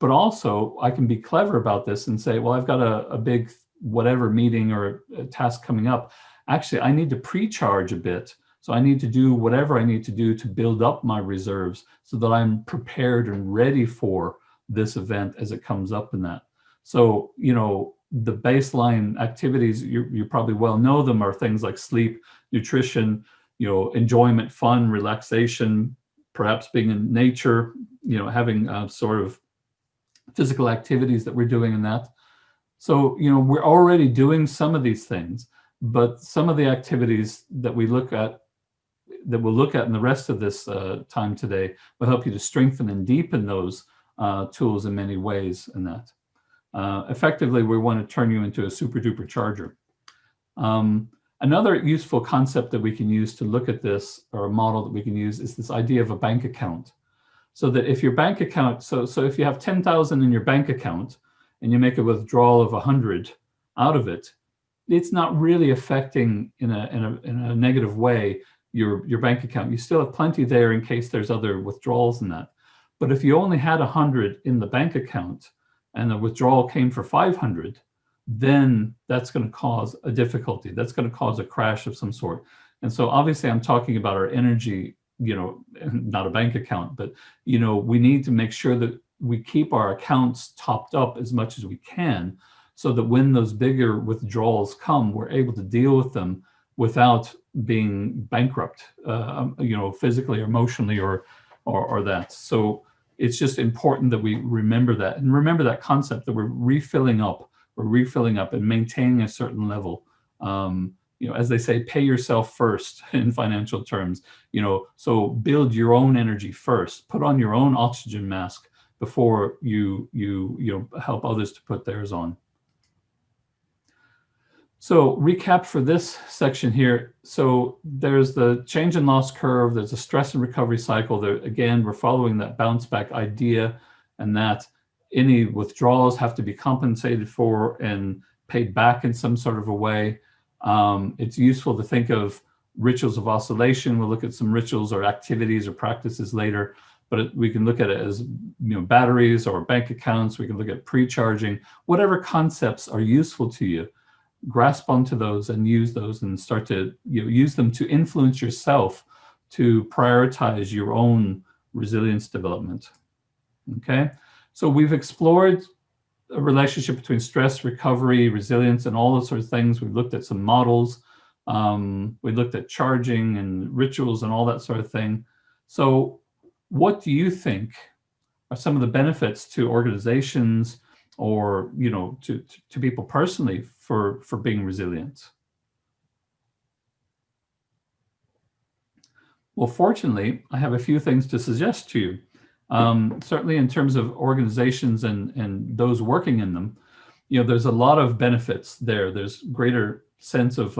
But also I can be clever about this and say, well, I've got a big whatever meeting or a task coming up. Actually, I need to pre-charge a bit. So I need to do whatever I need to do to build up my reserves so that I'm prepared and ready for this event as it comes up in that. So, you know, the baseline activities, you probably well know them, are things like sleep, nutrition, you know, enjoyment, fun, relaxation, perhaps being in nature, you know, having sort of physical activities that we're doing in that. So, you know, we're already doing some of these things, but some of the activities that we'll look at in the rest of this time today will help you to strengthen and deepen those tools in many ways in that. Effectively, we want to turn you into a super duper charger. Another useful concept that we can use to look at this, or a model that we can use, is this idea of a bank account. So that if your bank account, so if you have 10,000 in your bank account and you make a withdrawal of 100 out of it, it's not really affecting in a negative way your bank account. You still have plenty there in case there's other withdrawals in that. But if you only had 100 in the bank account and the withdrawal came for 500, then that's going to cause a difficulty. That's going to cause a crash of some sort. And so obviously I'm talking about our energy, not a bank account, but, we need to make sure that we keep our accounts topped up as much as we can, so that when those bigger withdrawals come, we're able to deal with them without being bankrupt, physically, or emotionally, or that. So it's just important that we remember that, and remember that concept that we're refilling up and maintaining a certain level. As they say, pay yourself first in financial terms, so build your own energy first, put on your own oxygen mask before you help others to put theirs on. So recap for this section here. So there's the change and loss curve. There's a stress and recovery cycle. There, again, we're following that bounce back idea, and that any withdrawals have to be compensated for and paid back in some sort of a way. It's useful to think of rituals of oscillation. We'll look at some rituals or activities or practices later, but we can look at it as batteries or bank accounts. We can look at pre-charging. Whatever concepts are useful to you, grasp onto those and use those, and start to use them to influence yourself to prioritize your own resilience development. Okay, so we've explored a relationship between stress, recovery, resilience, and all those sort of things. We've looked at some models. We looked at charging and rituals and all that sort of thing. So what do you think are some of the benefits to organizations, or to people personally, for being resilient? Well, fortunately, I have a few things to suggest to you. Certainly in terms of organizations and those working in them, there's a lot of benefits there. There's greater sense of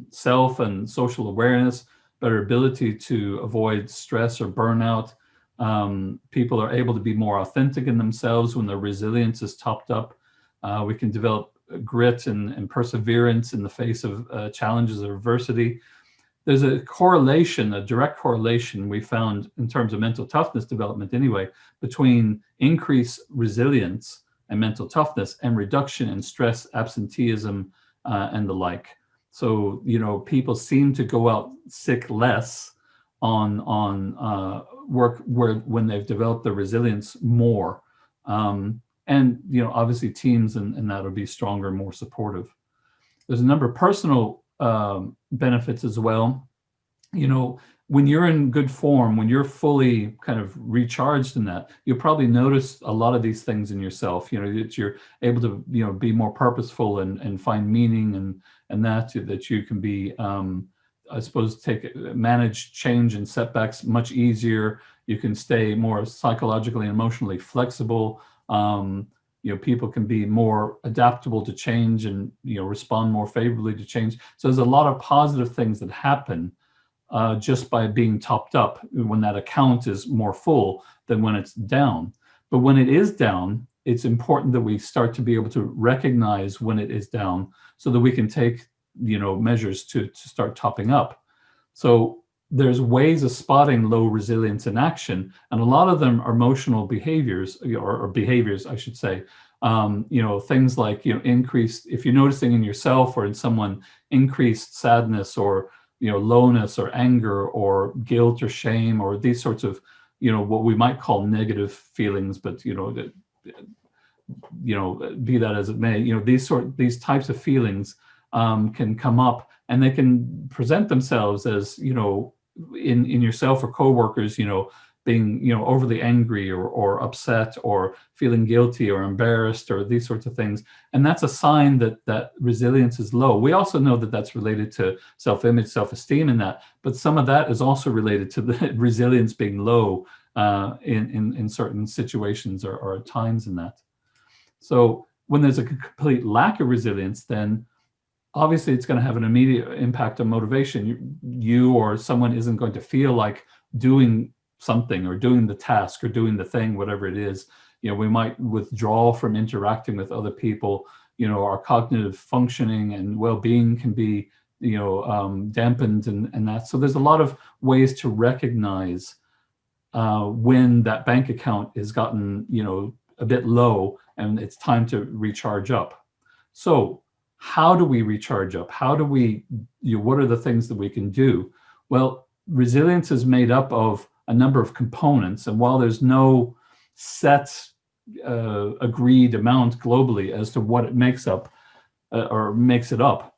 self and social awareness, better ability to avoid stress or burnout. People are able to be more authentic in themselves when their resilience is topped up. We can develop grit and perseverance in the face of challenges or adversity. There's a correlation, a direct correlation we found in terms of mental toughness development anyway, between increased resilience and mental toughness and reduction in stress, absenteeism, and the like. So, people seem to go out sick less on work when they've developed their resilience more. And, obviously teams and that will be stronger, more supportive. There's a number of personal benefits as well. When you're in good form, when you're fully kind of recharged in that, you'll probably notice a lot of these things in yourself, that you're able to, be more purposeful and find meaning, and that you can be, I suppose, manage change and setbacks much easier. You can stay more psychologically and emotionally flexible. People can be more adaptable to change and, respond more favorably to change. So there's a lot of positive things that happen just by being topped up when that account is more full than when it's down. But when it is down, it's important that we start to be able to recognize when it is down, so that we can take, measures to start topping up. So there's ways of spotting low resilience in action, and a lot of them are emotional behaviors, or behaviors, I should say. Things like, increased, if you're noticing in yourself or in someone, increased sadness, or, lowness, or anger, or guilt, or shame, or these sorts of, what we might call negative feelings, but, be that as it may, these types of feelings can come up, and they can present themselves as, in yourself or coworkers, being, overly angry or upset, or feeling guilty or embarrassed, or these sorts of things. And that's a sign that resilience is low. We also know that that's related to self-image, self-esteem in that, but some of that is also related to the resilience being low in certain situations or times in that. So when there's a complete lack of resilience, then obviously it's going to have an immediate impact on motivation. You or someone isn't going to feel like doing something or doing the task or doing the thing, whatever it is. We might withdraw from interacting with other people. Our cognitive functioning and well-being can be, dampened and that. So there's a lot of ways to recognize when that bank account has gotten, a bit low and it's time to recharge up. So how do we recharge up? How do we, what are the things that we can do? Well, resilience is made up of a number of components. And while there's no set agreed amount globally as to what it makes up or makes it up,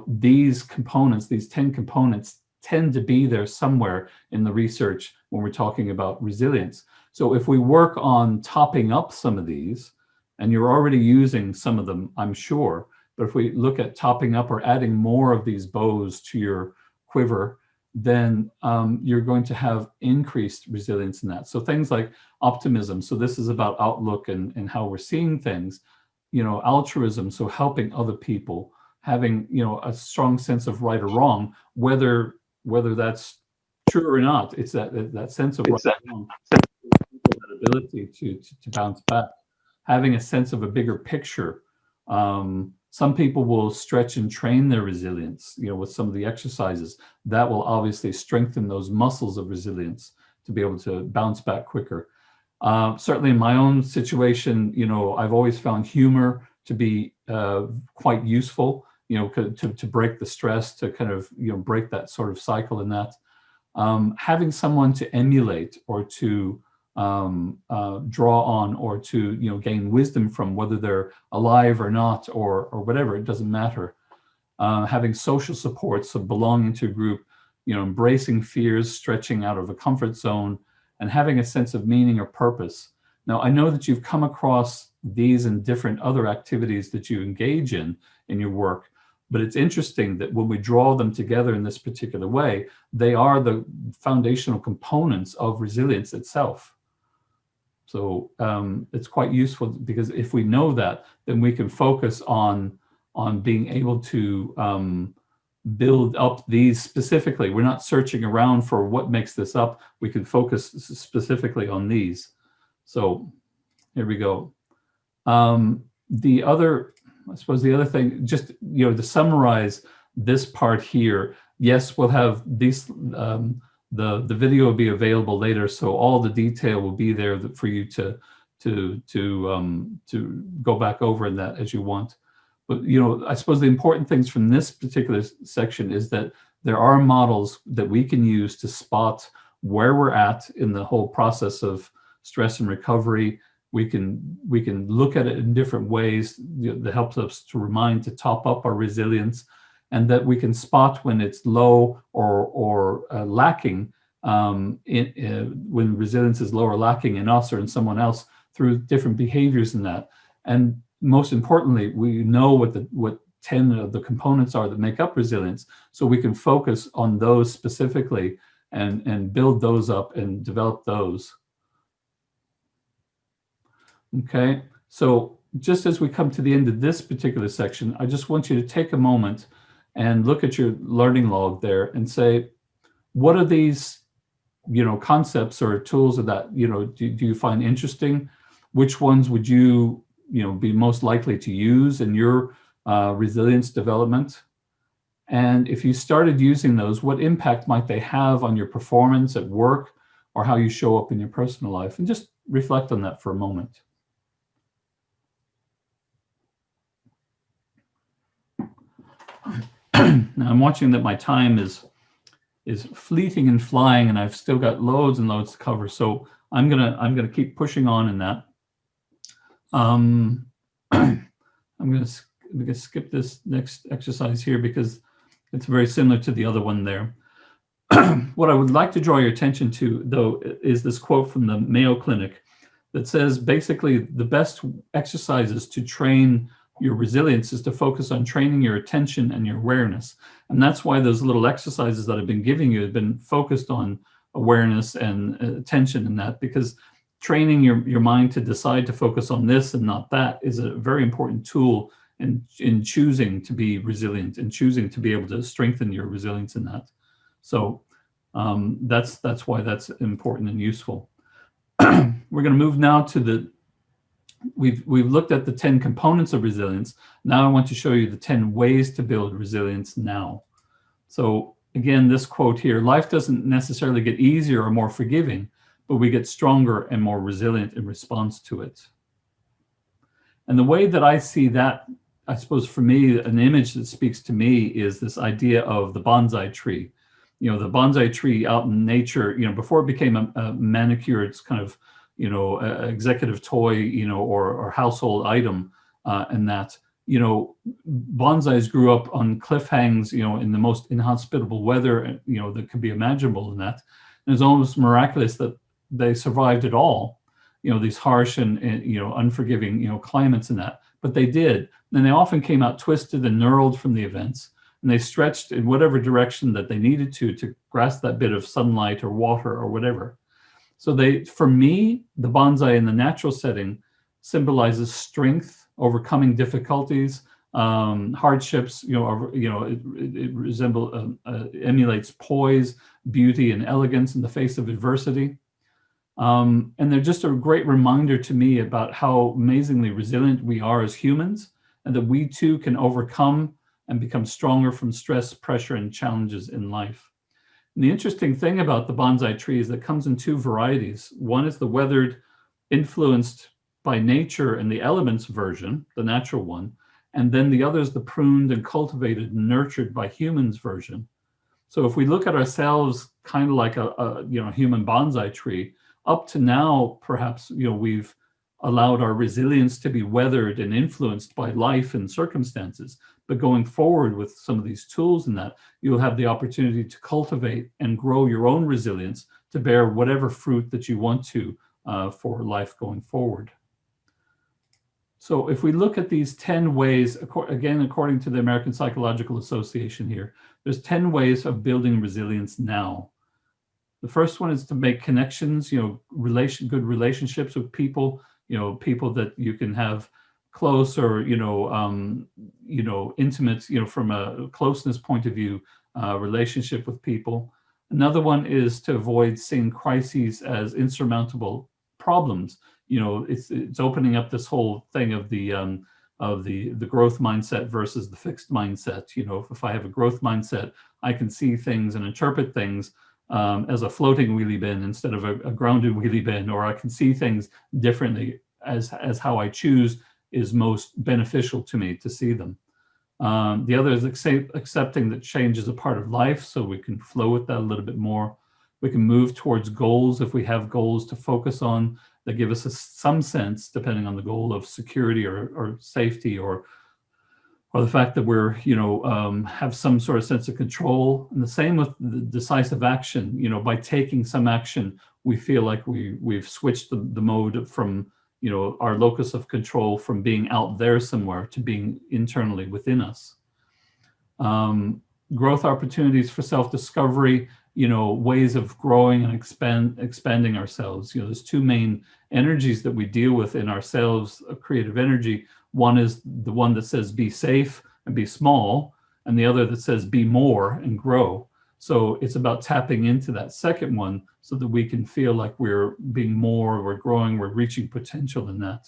these components, these 10 components tend to be there somewhere in the research when we're talking about resilience. So if we work on topping up some of these, and you're already using some of them, I'm sure, but if we look at topping up or adding more of these bows to your quiver, then you're going to have increased resilience in that. So things like optimism. So this is about outlook and how we're seeing things. Altruism. So helping other people, having, a strong sense of right or wrong, whether that's true or not. It's that sense of right or wrong, that ability to bounce back, having a sense of a bigger picture. Some people will stretch and train their resilience, with some of the exercises that will obviously strengthen those muscles of resilience to be able to bounce back quicker. Certainly in my own situation, I've always found humor to be quite useful, to break the stress, to kind of, break that sort of cycle in that. Having someone to emulate or to draw on or to gain wisdom from, whether they're alive or not or whatever, it doesn't matter. Having social support, so belonging to a group, embracing fears, stretching out of a comfort zone, and having a sense of meaning or purpose. Now, I know that you've come across these in different other activities that you engage in your work, but it's interesting that when we draw them together in this particular way, they are the foundational components of resilience itself. So it's quite useful, because if we know that, then we can focus on being able to build up these specifically. We're not searching around for what makes this up. We can focus specifically on these. So here we go. The other thing, just to summarize this part here, yes, we'll have these. The video will be available later, so all the detail will be there for you to go back over in that as you want. But I suppose the important things from this particular section is that there are models that we can use to spot where we're at in the whole process of stress and recovery. We can look at it in different ways that helps us to remind to top up our resilience, and that we can spot when it's low or lacking, when resilience is low or lacking in us or in someone else through different behaviors in that. And most importantly, we know what 10 of the components are that make up resilience, so we can focus on those specifically and build those up and develop those. Okay, so just as we come to the end of this particular section, I just want you to take a moment and look at your learning log there and say, what are these, concepts or tools that, do you find interesting? Which ones would you, be most likely to use in your resilience development? And if you started using those, what impact might they have on your performance at work or how you show up in your personal life? And just reflect on that for a moment. Now I'm watching that my time is fleeting and flying, and I've still got loads and loads to cover. So I'm gonna keep pushing on in that. I'm gonna skip this next exercise here because it's very similar to the other one there. What I would like to draw your attention to, though, is this quote from the Mayo Clinic that says basically the best exercises to train your resilience is to focus on training your attention and your awareness. And that's why those little exercises that I've been giving you have been focused on awareness and attention in that, because training your mind to decide to focus on this and not that is a very important tool in choosing to be resilient and choosing to be able to strengthen your resilience in that. So that's why that's important and useful. We're going to move now to we've looked at the 10 components of resilience. Now I want to show you the 10 ways to build resilience now. So again, this quote here: life doesn't necessarily get easier or more forgiving, but we get stronger and more resilient in response to it. And the way that I see that, I suppose for me, an image that speaks to me is this idea of the bonsai tree. You know, the bonsai tree out in nature, you know, before it became a manicured kind of, you know, executive toy, you know, or household item, and that, you know, bonsais grew up on cliff hangs, you know, in the most inhospitable weather, you know, that could be imaginable in that. And it's almost miraculous that they survived it all, you know, these harsh and you know, unforgiving, you know, climates and that, but they did. And they often came out twisted and knurled from the events, and they stretched in whatever direction that they needed to grasp that bit of sunlight or water or whatever. So for me, the bonsai in the natural setting symbolizes strength, overcoming difficulties, hardships. You know, it emulates poise, beauty, and elegance in the face of adversity. And they're just a great reminder to me about how amazingly resilient we are as humans, and that we too can overcome and become stronger from stress, pressure, and challenges in life. And the interesting thing about the bonsai tree is that it comes in two varieties. One is the weathered, influenced by nature and the elements version, the natural one. And then the other is the pruned and cultivated and nurtured by humans version. So if we look at ourselves kind of like a you know, human bonsai tree, up to now, perhaps, you know, we've allowed our resilience to be weathered and influenced by life and circumstances. But going forward with some of these tools and that, you'll have the opportunity to cultivate and grow your own resilience to bear whatever fruit that you want to for life going forward. So if we look at these 10 ways, again, according to the American Psychological Association here, there's 10 ways of building resilience now. The first one is to make connections, you know, good relationships with people, you know, people that you can have close or, you know, intimate, you know, from a closeness point of view, relationship with people. Another one is to avoid seeing crises as insurmountable problems. You know, it's opening up this whole thing of the growth mindset versus the fixed mindset. You know, if I have a growth mindset, I can see things and interpret things as a floating wheelie bin instead of a grounded wheelie bin, or I can see things differently as how I choose is most beneficial to me to see them. The other is accepting that change is a part of life, so we can flow with that a little bit more. We can move towards goals if we have goals to focus on that give us some sense, depending on the goal, of security or safety, or the fact that we're, you know, have some sort of sense of control. And the same with the decisive action. You know, by taking some action, we feel like we've switched the mode from, you know, our locus of control from being out there somewhere to being internally within us. Growth opportunities for self-discovery, you know, ways of growing and expanding ourselves. You know, there's two main energies that we deal with in ourselves, a creative energy. One is the one that says be safe and be small, and the other that says be more and grow. So it's about tapping into that second one so that we can feel like we're being more, we're growing, we're reaching potential in that.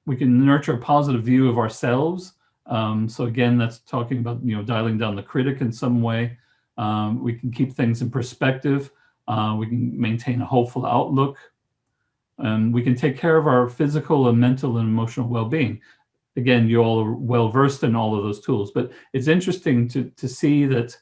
We can nurture a positive view of ourselves. So again, that's talking about, you know, dialing down the critic in some way. We can keep things in perspective. We can maintain a hopeful outlook. We can take care of our physical and mental and emotional well-being. Again, you all are well versed in all of those tools, but it's interesting to see that,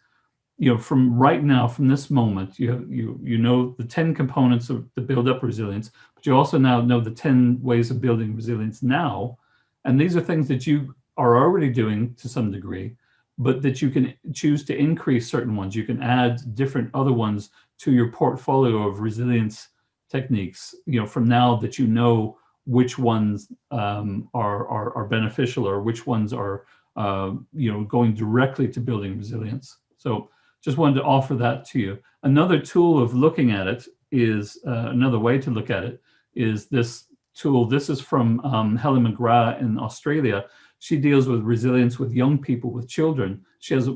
you know, from right now, from this moment, you know the 10 components of the build up resilience, but you also now know the 10 ways of building resilience now. And these are things that you are already doing to some degree, but that you can choose to increase certain ones. You can add different other ones to your portfolio of resilience techniques, you know, from now that you know which ones are beneficial, or which ones are, you know, going directly to building resilience. So just wanted to offer that to you. Another tool of looking at it is, another way to look at it is this tool. This is from Helen McGrath in Australia. She deals with resilience with young people, with children. She has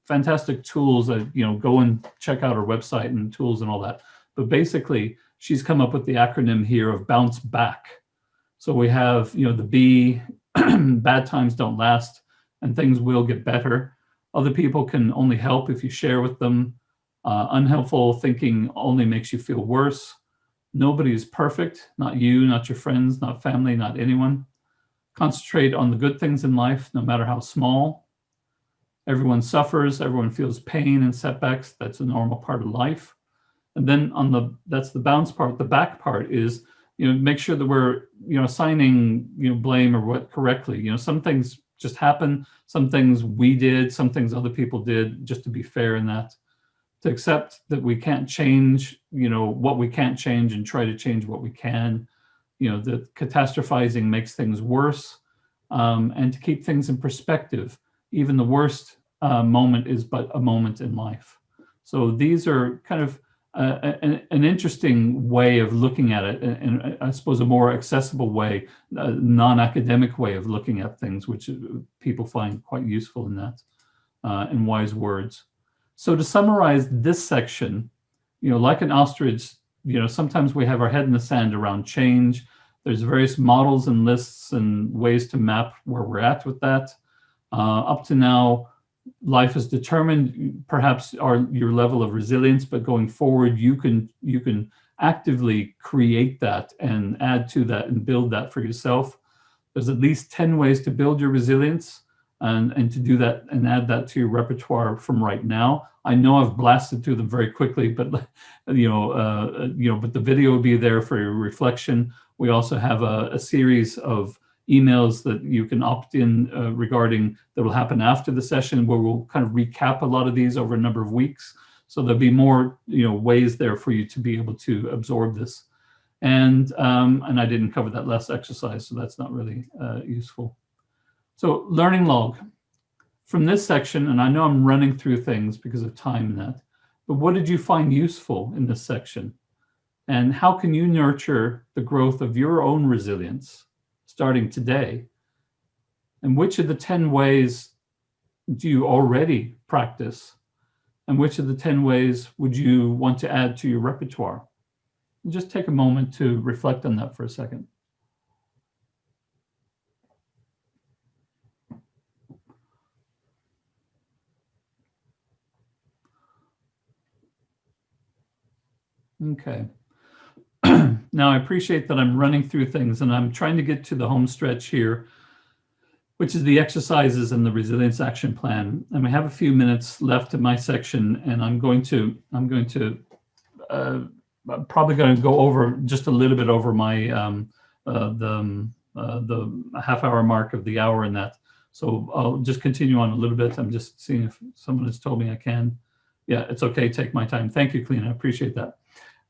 fantastic tools that, go and check out her website and tools and all that. But basically, she's come up with the acronym here of bounce back. So we have, the B, bad times don't last and things will get better. Other people can only help if you share with them. Unhelpful thinking only makes you feel worse. Nobody is perfect, not you, not your friends, not family, not anyone. Concentrate on the good things in life, no matter how small. Everyone suffers, everyone feels pain and setbacks. That's a normal part of life. And then that's the bounce part. The back part is, make sure that we're, assigning, blame or what correctly. Some things just happen. Some things we did, some things other people did, just to be fair in that. To accept that we can't change, what we can't change and try to change what we can. That catastrophizing makes things worse, and to keep things in perspective. Even the worst moment is but a moment in life. So these are kind of an interesting way of looking at it, and I suppose a more accessible way, a non-academic way of looking at things, which people find quite useful in that, and wise words. So to summarize this section, like an ostrich, sometimes we have our head in the sand around change. There's various models and lists and ways to map where we're at with that. Up to now, life has determined perhaps your level of resilience, but going forward, you can actively create that and add to that and build that for yourself. There's at least 10 ways to build your resilience. And to do that and add that to your repertoire from right now. I know I've blasted through them very quickly, but but the video will be there for your reflection. We also have a series of emails that you can opt in regarding that will happen after the session, where we'll kind of recap a lot of these over a number of weeks. So there'll be more ways there for you to be able to absorb this. And I didn't cover that last exercise, so that's not really useful. So learning log. From this section, and I know I'm running through things because of time in that, but what did you find useful in this section? And how can you nurture the growth of your own resilience starting today? And which of the 10 ways do you already practice? And which of the 10 ways would you want to add to your repertoire? And just take a moment to reflect on that for a second. Okay. Now I appreciate that I'm running through things and I'm trying to get to the home stretch here, which is the exercises and the resilience action plan. And we have a few minutes left in my section, and I'm probably going to go over just a little bit over my the half-hour mark of the hour in that. So I'll just continue on a little bit. I'm just seeing if someone has told me I can. Yeah, it's okay. Take my time. Thank you, Clean. I appreciate that.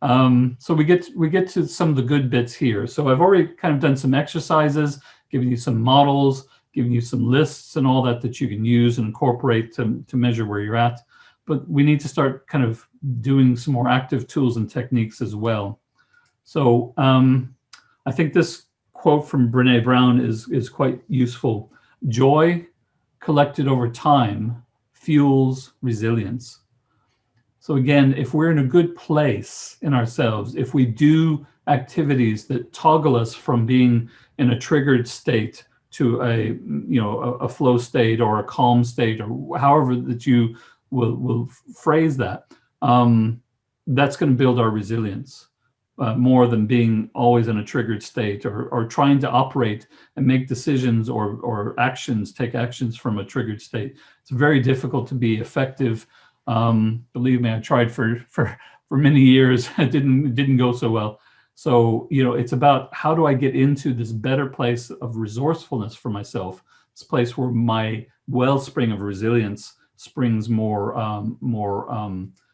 So we get to some of the good bits here. So I've already kind of done some exercises, giving you some models, giving you some lists and all that that you can use and incorporate to measure where you're at. But we need to start kind of doing some more active tools and techniques as well. So I think this quote from Brené Brown is quite useful. Joy collected over time fuels resilience. So again, if we're in a good place in ourselves, if we do activities that toggle us from being in a triggered state to a flow state or a calm state, or however that you will phrase that, that's going to build our resilience more than being always in a triggered state or trying to operate and make decisions or take actions from a triggered state. It's very difficult to be effective. Believe me, I tried for many years. It didn't go so well. So, it's about how do I get into this better place of resourcefulness for myself, this place where my wellspring of resilience springs more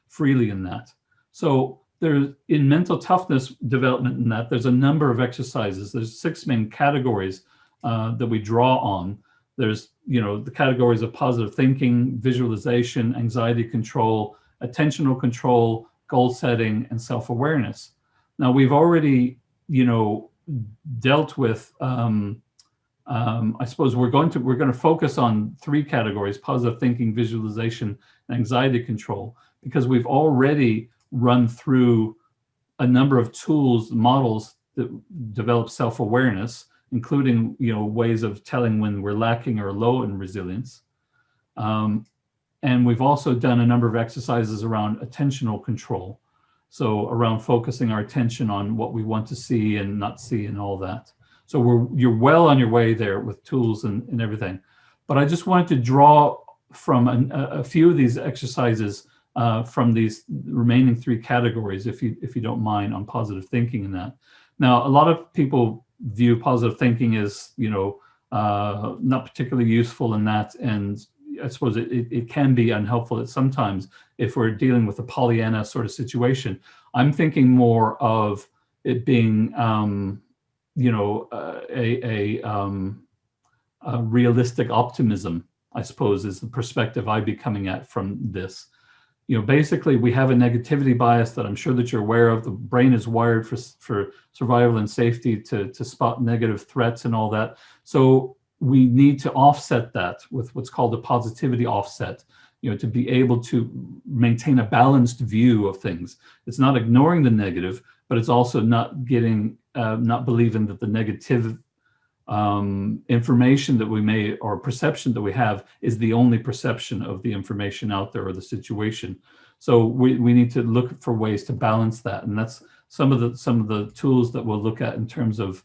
freely in that. So there's in mental toughness development in that, there's a number of exercises. There's 6 main categories that we draw on. There's, the categories of positive thinking, visualization, anxiety control, attentional control, goal setting, and self-awareness. Now we've already, dealt with, I suppose we're going to focus on 3 categories: positive thinking, visualization, and anxiety control, because we've already run through a number of tools, models that develop self-awareness, including, you know, ways of telling when we're lacking or low in resilience. And we've also done a number of exercises around attentional control. So around focusing our attention on what we want to see and not see and all that. So you're well on your way there with tools and everything. But I just wanted to draw from a few of these exercises from these remaining 3 categories, if you don't mind, on positive thinking and that. Now, a lot of people view positive thinking as, you know, not particularly useful in that, and I suppose it can be unhelpful at sometimes if we're dealing with a Pollyanna sort of situation. I'm thinking more of it being, you know, a realistic optimism, I suppose, is the perspective I'd be coming at from this. You know, basically, we have a negativity bias that I'm sure that you're aware of. The brain is wired for survival and safety to spot negative threats and all that. So we need to offset that with what's called a positivity offset, you know, to be able to maintain a balanced view of things. It's not ignoring the negative, but it's also not getting, not believing that the negative information that we may, or perception that we have, is the only perception of the information out there or the situation. So we need to look for ways to balance that, and that's some of the tools that we'll look at in terms of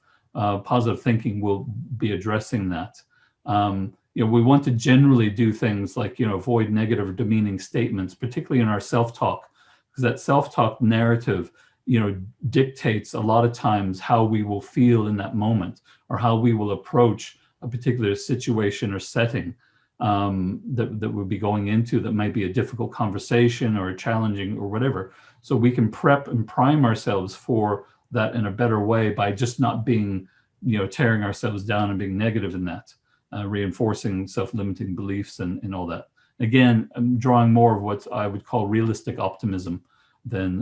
positive thinking. Will be addressing that. You know, we want to generally do things like, you know, avoid negative or demeaning statements, particularly in our self-talk, because that self-talk narrative, you know, dictates a lot of times how we will feel in that moment, or how we will approach a particular situation or setting that we'll be going into, that might be a difficult conversation or a challenging or whatever. So we can prep and prime ourselves for that in a better way by just not being, you know, tearing ourselves down and being negative in that, reinforcing self-limiting beliefs and all that. Again, I'm drawing more of what I would call realistic optimism than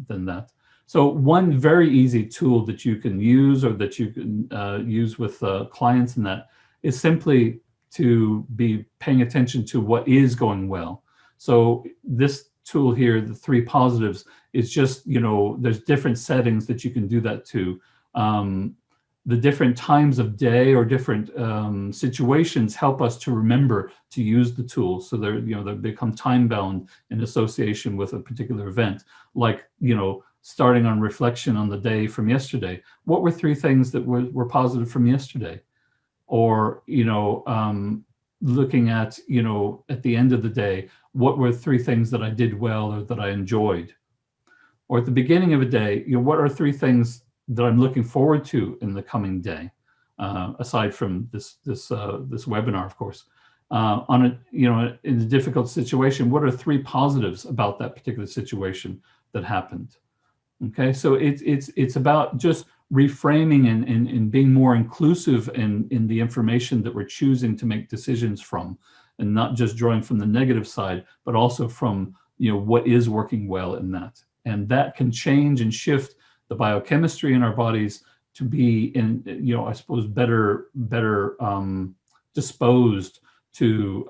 that. So one very easy tool that you can use, or that you can use with clients and that, is simply to be paying attention to what is going well. So this tool here, the 3 positives, is just, you know, there's different settings that you can do that to. The different times of day or different situations help us to remember to use the tool. So they're, you know, they become time bound in association with a particular event. Like, you know, starting on reflection on the day from yesterday. What were 3 things that were positive from yesterday? Or, you know, looking at, you know, at the end of the day, what were 3 things that I did well or that I enjoyed? Or at the beginning of a day, you know, what are 3 things that I'm looking forward to in the coming day, aside from this webinar, of course. On a, you know, in a difficult situation, what are 3 positives about that particular situation that happened? Okay, so it's about just reframing and being more inclusive in the information that we're choosing to make decisions from, and not just drawing from the negative side, but also from, you know, what is working well in that. And that can change and shift the biochemistry in our bodies to be in, you know, I suppose better disposed to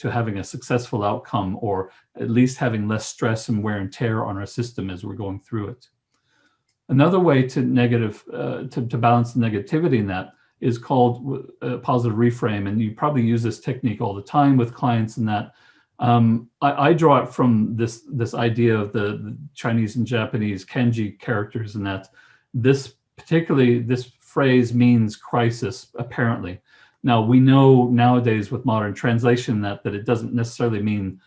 having a successful outcome, or at least having less stress and wear and tear on our system as we're going through it. Another way to balance the negativity in that is called positive reframe, and you probably use this technique all the time with clients and that. I draw it from this idea of the Chinese and Japanese kanji characters, and that this phrase means crisis, apparently. Now, we know nowadays with modern translation that it doesn't necessarily mean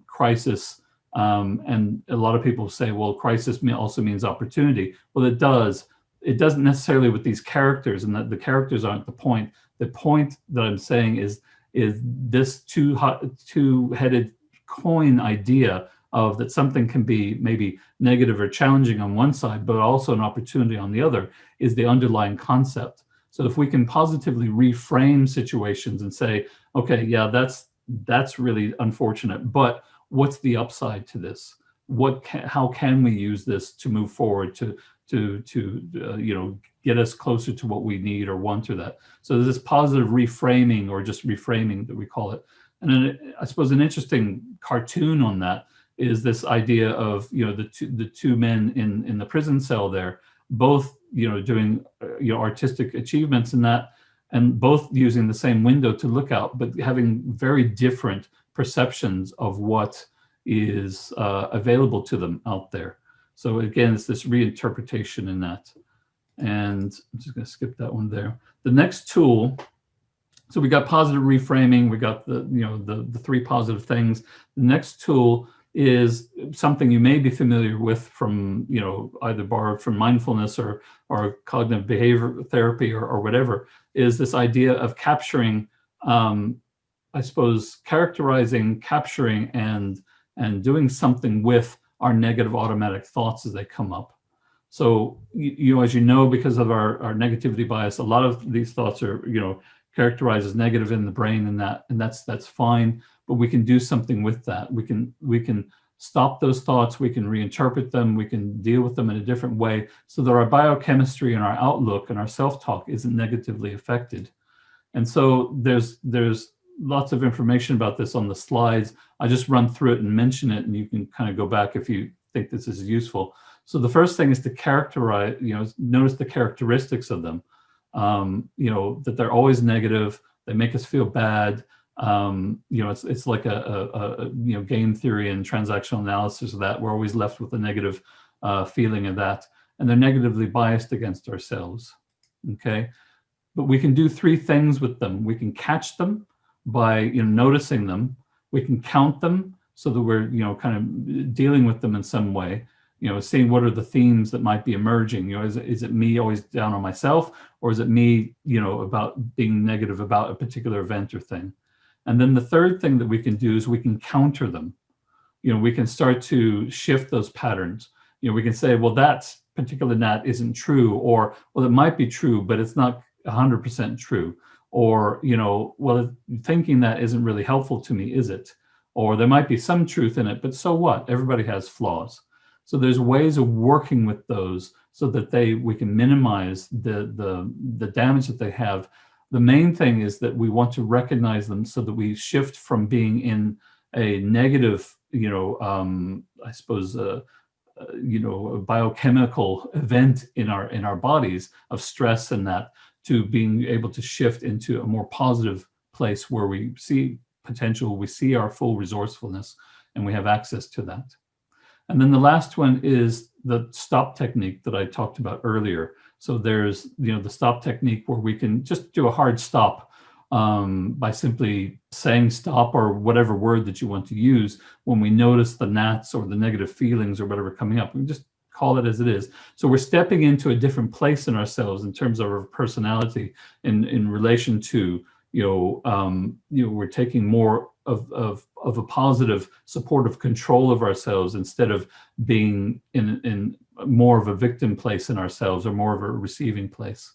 crisis, and a lot of people say, well, crisis also means opportunity. Well, it does. It doesn't necessarily with these characters, and that the characters aren't the point. The point that I'm saying is this two-headed coin idea of that something can be maybe negative or challenging on one side, but also an opportunity on the other, is the underlying concept. So if we can positively reframe situations and say, okay, yeah, that's really unfortunate, but what's the upside to this? How can we use this to move forward, to get us closer to what we need or want, or that. So there's this positive reframing, or just reframing that we call it. And then I suppose an interesting cartoon on that is this idea of the two men in the prison cell there, both doing artistic achievements in that, and both using the same window to look out, but having very different perceptions of what is available to them out there. So again, it's this reinterpretation in that. And I'm just going to skip that one there. The next tool, so we got positive reframing, we got the three positive things. The next tool is something you may be familiar with from, either borrowed from mindfulness or cognitive behavior therapy or whatever, is this idea of capturing, I suppose, characterizing, capturing, and doing something with our negative automatic thoughts as they come up. So, as you know, because of our negativity bias, a lot of these thoughts are, characterized as negative in the brain, and that's fine. But we can do something with that. We can stop those thoughts. We can reinterpret them. We can deal with them in a different way, so that our biochemistry and our outlook and our self-talk isn't negatively affected. And so there's lots of information about this on the slides. I just run through it and mention it, and you can kind of go back if you think this is useful. So the first thing is to characterize, notice the characteristics of them. That they're always negative. They make us feel bad. It's like a game theory and transactional analysis of that. We're always left with a negative feeling of that, and they're negatively biased against ourselves. Okay, but we can do three things with them. We can catch them by noticing them. We can count them so that we're kind of dealing with them in some way. Seeing what are the themes that might be emerging. Is it me always down on myself, or is it me, about being negative about a particular event or thing? And then the third thing that we can do is we can counter them. We can start to shift those patterns. We can say, well, that particular that isn't true, or, well, it might be true, but it's not 100% true. Or, well, thinking that isn't really helpful to me, is it? Or there might be some truth in it, but so what? Everybody has flaws. So there's ways of working with those so that we can minimize the damage that they have. The main thing is that we want to recognize them so that we shift from being in a negative, I suppose, a biochemical event in our bodies of stress and that, to being able to shift into a more positive place where we see potential, we see our full resourcefulness, and we have access to that. And then the last one is the stop technique that I talked about earlier. So there's, the stop technique where we can just do a hard stop by simply saying stop, or whatever word that you want to use, when we notice the gnats or the negative feelings or whatever coming up. We can just call it as it is. So we're stepping into a different place in ourselves in terms of our personality in relation to, we're taking more of a positive, supportive control of ourselves, instead of being in more of a victim place in ourselves, or more of a receiving place.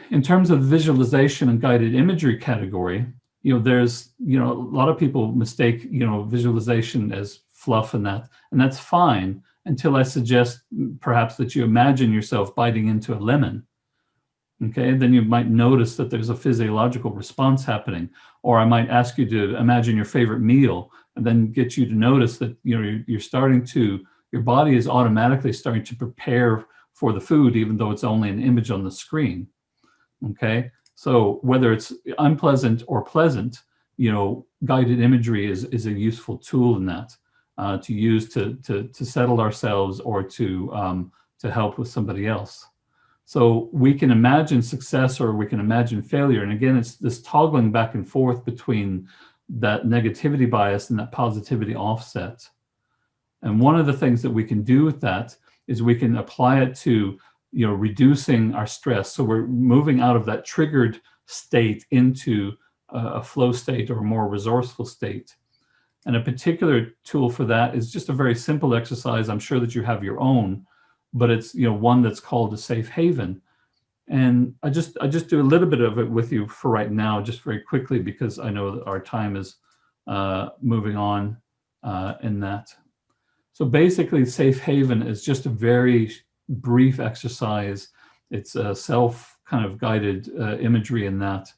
In terms of visualization and guided imagery category, there's, a lot of people mistake, visualization as fluff and that's fine, until I suggest perhaps that you imagine yourself biting into a lemon. Okay, then you might notice that there's a physiological response happening. Or I might ask you to imagine your favorite meal, and then get you to notice that your body is automatically starting to prepare for the food, even though it's only an image on the screen. Okay, so whether it's unpleasant or pleasant, guided imagery is a useful tool in that, to use to settle ourselves, or to help with somebody else. So we can imagine success, or we can imagine failure. And again, it's this toggling back and forth between that negativity bias and that positivity offset. And one of the things that we can do with that is we can apply it to, reducing our stress. So we're moving out of that triggered state into a flow state, or a more resourceful state. And a particular tool for that is just a very simple exercise. I'm sure that you have your own, but it's one that's called a safe haven. And I just do a little bit of it with you for right now, just very quickly, because I know that our time is moving on in that. So basically, Safe Haven is just a very brief exercise. It's a self kind of guided imagery in that.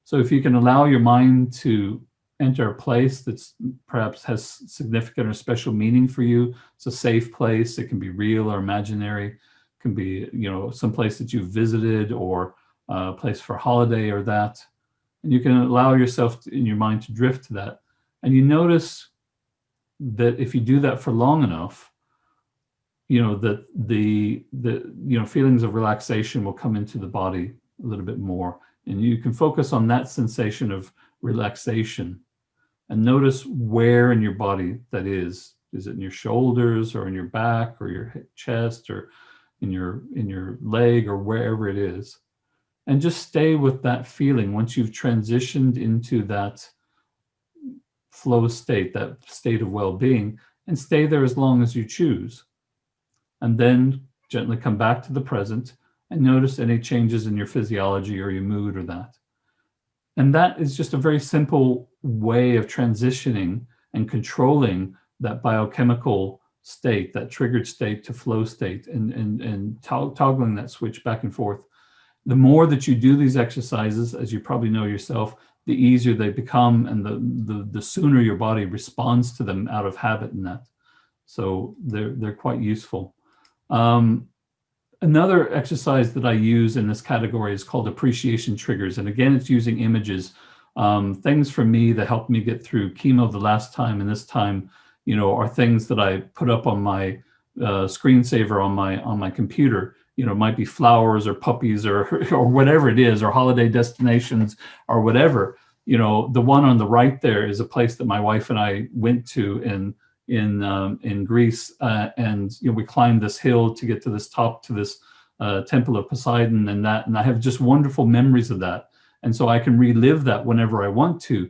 So if you can allow your mind to enter a place that's perhaps has significant or special meaning for you, it's a safe place. It can be real or imaginary. It can be, you know, some place that you've visited or a place for holiday or that. And you can allow yourself in your mind to drift to that. And you notice that if you do that for long enough, you know, that the you know, feelings of relaxation will come into the body a little bit more. And you can focus on that sensation of relaxation and notice where in your body that is. Is it in your shoulders or in your back or your chest or in your leg or wherever it is? And just stay with that feeling once you've transitioned into that flow state, that state of well-being, and stay there as long as you choose. And then gently come back to the present and notice any changes in your physiology or your mood or that. And that is just a very simple way of transitioning and controlling that biochemical state, that triggered state to flow state, and toggling that switch back and forth. The more that you do these exercises, as you probably know yourself, the easier they become, and the sooner your body responds to them out of habit and that. So they're quite useful. Another exercise that I use in this category is called appreciation triggers. And again, it's using images, things for me that helped me get through chemo the last time and this time, you know, are things that I put up on my screensaver on my computer. You know, it might be flowers or puppies or whatever it is, or holiday destinations or whatever. You know, the one on the right there is a place that my wife and I went to in Greece, and you know, we climbed this hill to get to this top, to this temple of Poseidon, and I have just wonderful memories of that. And so I can relive that whenever I want to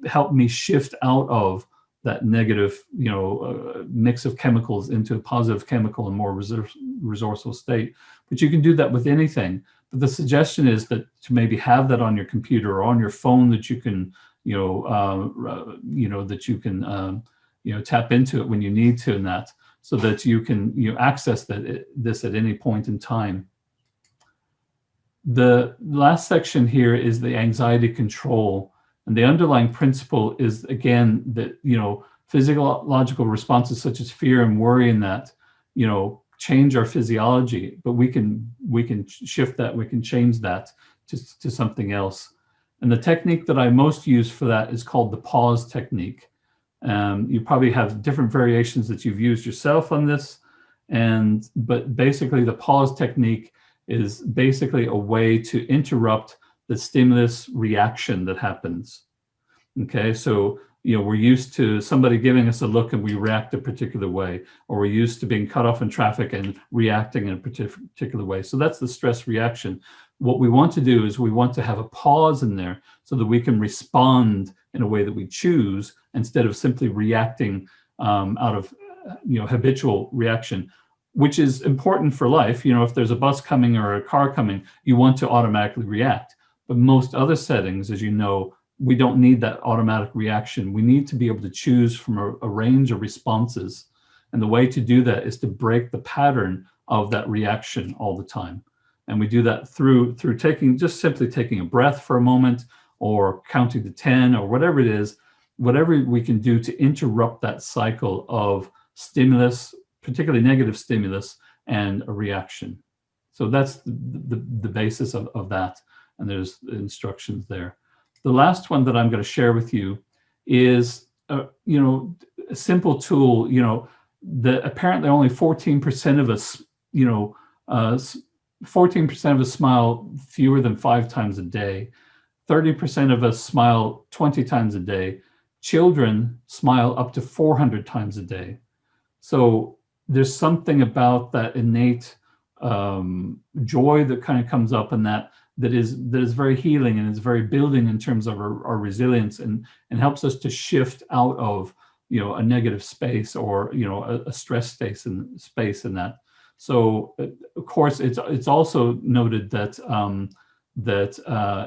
help me shift out of that negative, you know, mix of chemicals into a positive chemical and more resourceful state. But you can do that with anything. But the suggestion is that to maybe have that on your computer or on your phone, that you can, you know, that you can, you know, tap into it when you need to, and that, so that you can, you know, access this at any point in time. The last section here is the anxiety control. And the underlying principle is, again, that, you know, physiological responses such as fear and worry and that, you know, change our physiology, but we can shift that, we can change that to something else. And the technique that I most use for that is called the pause technique. You probably have different variations that you've used yourself on this, but basically the pause technique is basically a way to interrupt the stimulus reaction that happens. Okay, so, you know, we're used to somebody giving us a look and we react a particular way, or we're used to being cut off in traffic and reacting in a particular way. So that's the stress reaction. What we want to do is we want to have a pause in there so that we can respond in a way that we choose, instead of simply reacting out of, you know, habitual reaction, which is important for life. You know, if there's a bus coming or a car coming, you want to automatically react. But most other settings, as you know, we don't need that automatic reaction. We need to be able to choose from a range of responses. And the way to do that is to break the pattern of that reaction all the time. And we do that through simply taking a breath for a moment, or counting to 10, or whatever it is, whatever we can do to interrupt that cycle of stimulus, particularly negative stimulus, and a reaction. So that's the basis of that. And there's instructions there. The last one that I'm going to share with you is, you know, a simple tool. You know, that apparently only 14% of us, you know, 14% of us smile fewer than 5 times a day. 30% of us smile 20 times a day. Children smile up to 400 times a day. So there's something about that innate joy that kind of comes up, and that is very healing, and is very building in terms of our resilience, and helps us to shift out of, you know, a negative space, or, you know, a stress space in that. So of course it's also noted that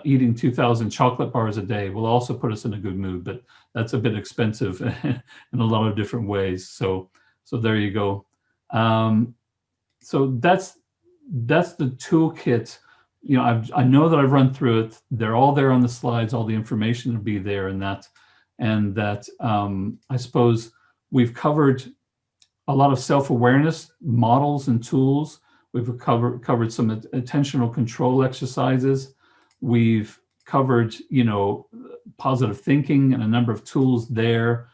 eating 2,000 chocolate bars a day will also put us in a good mood, but that's a bit expensive in a lot of different ways. So So there you go. So that's the toolkit. You know, I know that I've run through it. They're all there on the slides. All the information will be there in that. And that I suppose we've covered a lot of self-awareness models and tools. We've covered some attentional control exercises. We've covered, you know, positive thinking and a number of tools there,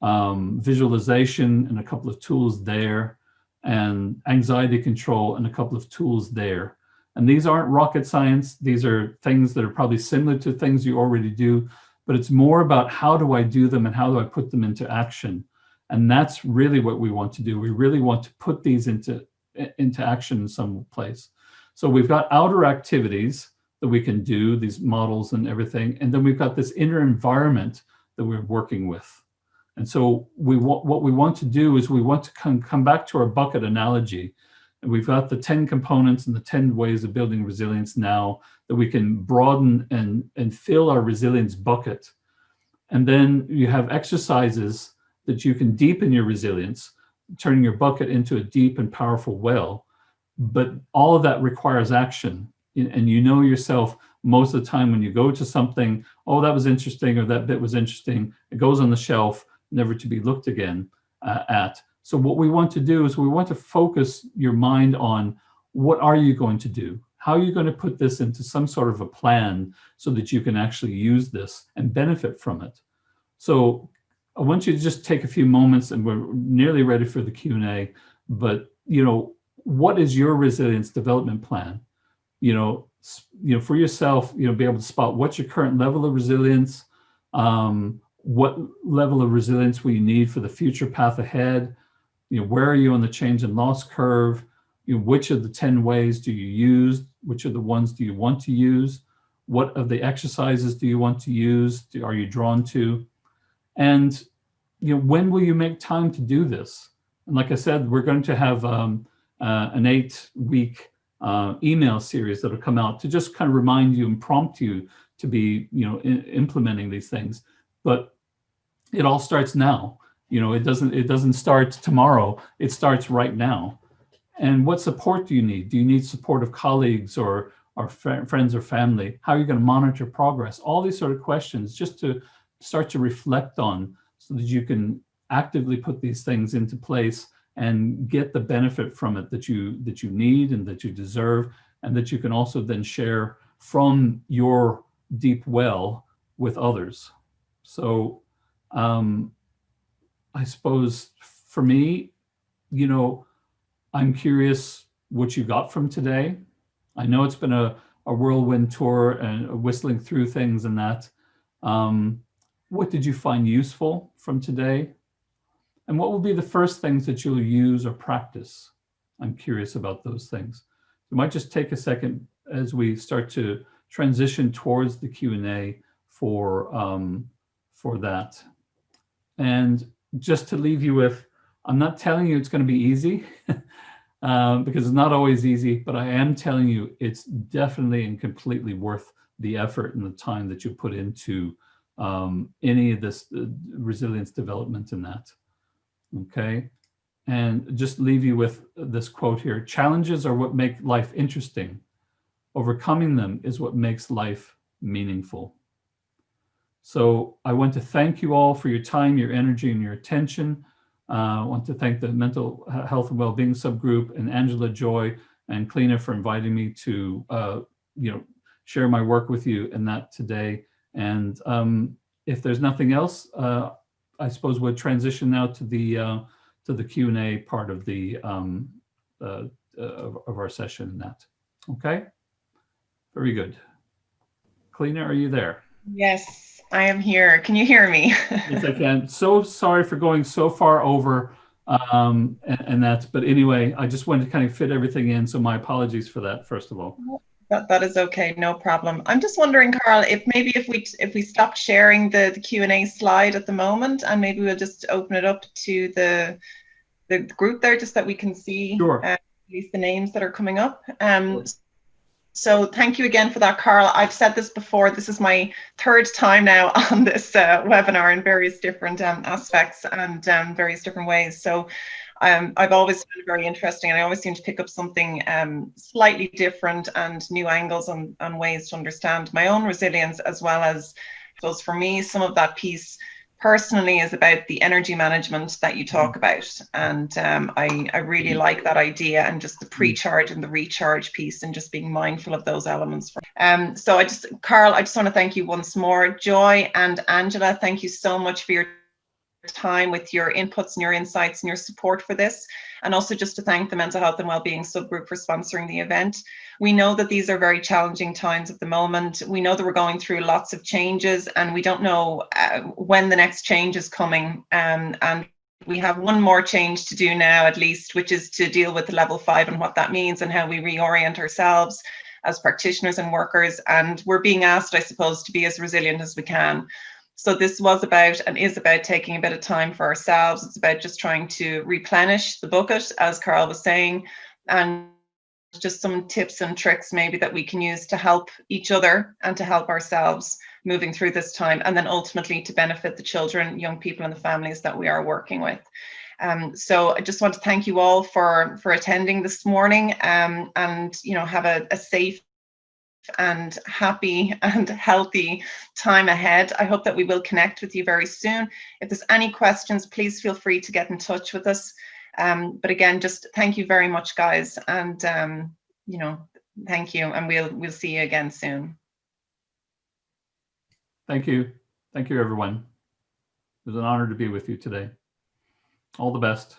visualization and a couple of tools there, and anxiety control and a couple of tools there. And these aren't rocket science. These are things that are probably similar to things you already do, but it's more about how do I do them and how do I put them into action? And that's really what we want to do. We really want to put these into action in some place. So we've got outer activities that we can do, these models and everything. And then we've got this inner environment that we're working with. And so what we want to do is we want to come back to our bucket analogy. And we've got the 10 components and the 10 ways of building resilience now that we can broaden and fill our resilience bucket. And then you have exercises that you can deepen your resilience, turning your bucket into a deep and powerful well. But all of that requires action. And you know yourself, most of the time when you go to something, oh, that was interesting, or that bit was interesting, it goes on the shelf, never to be looked again at. So what we want to do is we want to focus your mind on what are you going to do? How are you going to put this into some sort of a plan so that you can actually use this and benefit from it? So I want you to just take a few moments, and we're nearly ready for the Q&A, but, you know, what is your resilience development plan? You know, for yourself, you know, be able to spot what's your current level of resilience, what level of resilience will you need for the future path ahead? You know, where are you on the change and loss curve? You know, which of the 10 ways do you use? Which of the ones do you want to use? What of the exercises do you want to use? Are you drawn to? And, you know, when will you make time to do this? And like I said, we're going to have an 8-week email series that will come out to just kind of remind you and prompt you to be, you know, implementing these things. But it all starts now. You know, it doesn't start tomorrow. It starts right now. And what support do you need? Do you need support of colleagues or friends or family? How are you going to monitor progress? All these sort of questions just to start to reflect on so that you can actively put these things into place and get the benefit from it that you need and that you deserve, and that you can also then share from your deep well with others. So I suppose for me, you know, I'm curious what you got from today. I know it's been a whirlwind tour and whistling through things and that. What did you find useful from today? And what will be the first things that you'll use or practice? I'm curious about those things. We might just take a second as we start to transition towards the Q&A for that. And just to leave you with, I'm not telling you it's going to be easy because it's not always easy, but I am telling you it's definitely and completely worth the effort and the time that you put into any of this resilience development in that. Okay. And just leave you with this quote here: challenges are what make life interesting. Overcoming them is what makes life meaningful. So I want to thank you all for your time, your energy, and your attention. I want to thank the Mental Health and Wellbeing subgroup and Angela, Joy, and Kleena for inviting me to you know, share my work with you in that today. And if there's nothing else, I suppose we'll transition now to the Q&A part of of our session in that. Okay, very good. Kleena, are you there? Yes, I am here. Can you hear me? Yes, I can. So sorry for going so far over and that, but anyway, I just wanted to kind of fit everything in. So my apologies for that, first of all. That is okay, no problem. I'm just wondering, Karl, if maybe if we stop sharing the Q&A slide at the moment, and maybe we'll just open it up to the group there, just that we can see Sure. at least the names that are coming up. Sure. So thank you again for that, Karl. I've said this before, this is my third time now on this webinar in various different aspects and various different ways. So I've always found it very interesting, and I always seem to pick up something slightly different and new angles and ways to understand my own resilience, as well as, I suppose for me, some of that piece personally is about the energy management that you talk about. And I really like that idea, and just the pre-charge and the recharge piece, and just being mindful of those elements. So Karl, I just want to thank you once more. Joy and Angela, thank you so much for your time with your inputs and your insights and your support for this, and also just to thank the Mental Health and Wellbeing subgroup for sponsoring the event. We know that these are very challenging times at the moment. We know that we're going through lots of changes, and we don't know when the next change is coming, and we have one more change to do now, at least, which is to deal with the level 5 and what that means, and how we reorient ourselves as practitioners and workers. And we're being asked, I suppose, to be as resilient as we can. So this was about and is about taking a bit of time for ourselves. It's about just trying to replenish the bucket, as Karl was saying, and just some tips and tricks maybe that we can use to help each other and to help ourselves moving through this time, and then ultimately to benefit the children, young people, and the families that we are working with. So I just want to thank you all for attending this morning, and have a safe and happy and healthy time ahead. I hope that we will connect with you very soon. If there's any questions, please feel free to get in touch with us. But again, just thank you very much, guys, and thank you, and we'll see you again soon. Thank you, everyone. It was an honor to be with you today. All the best.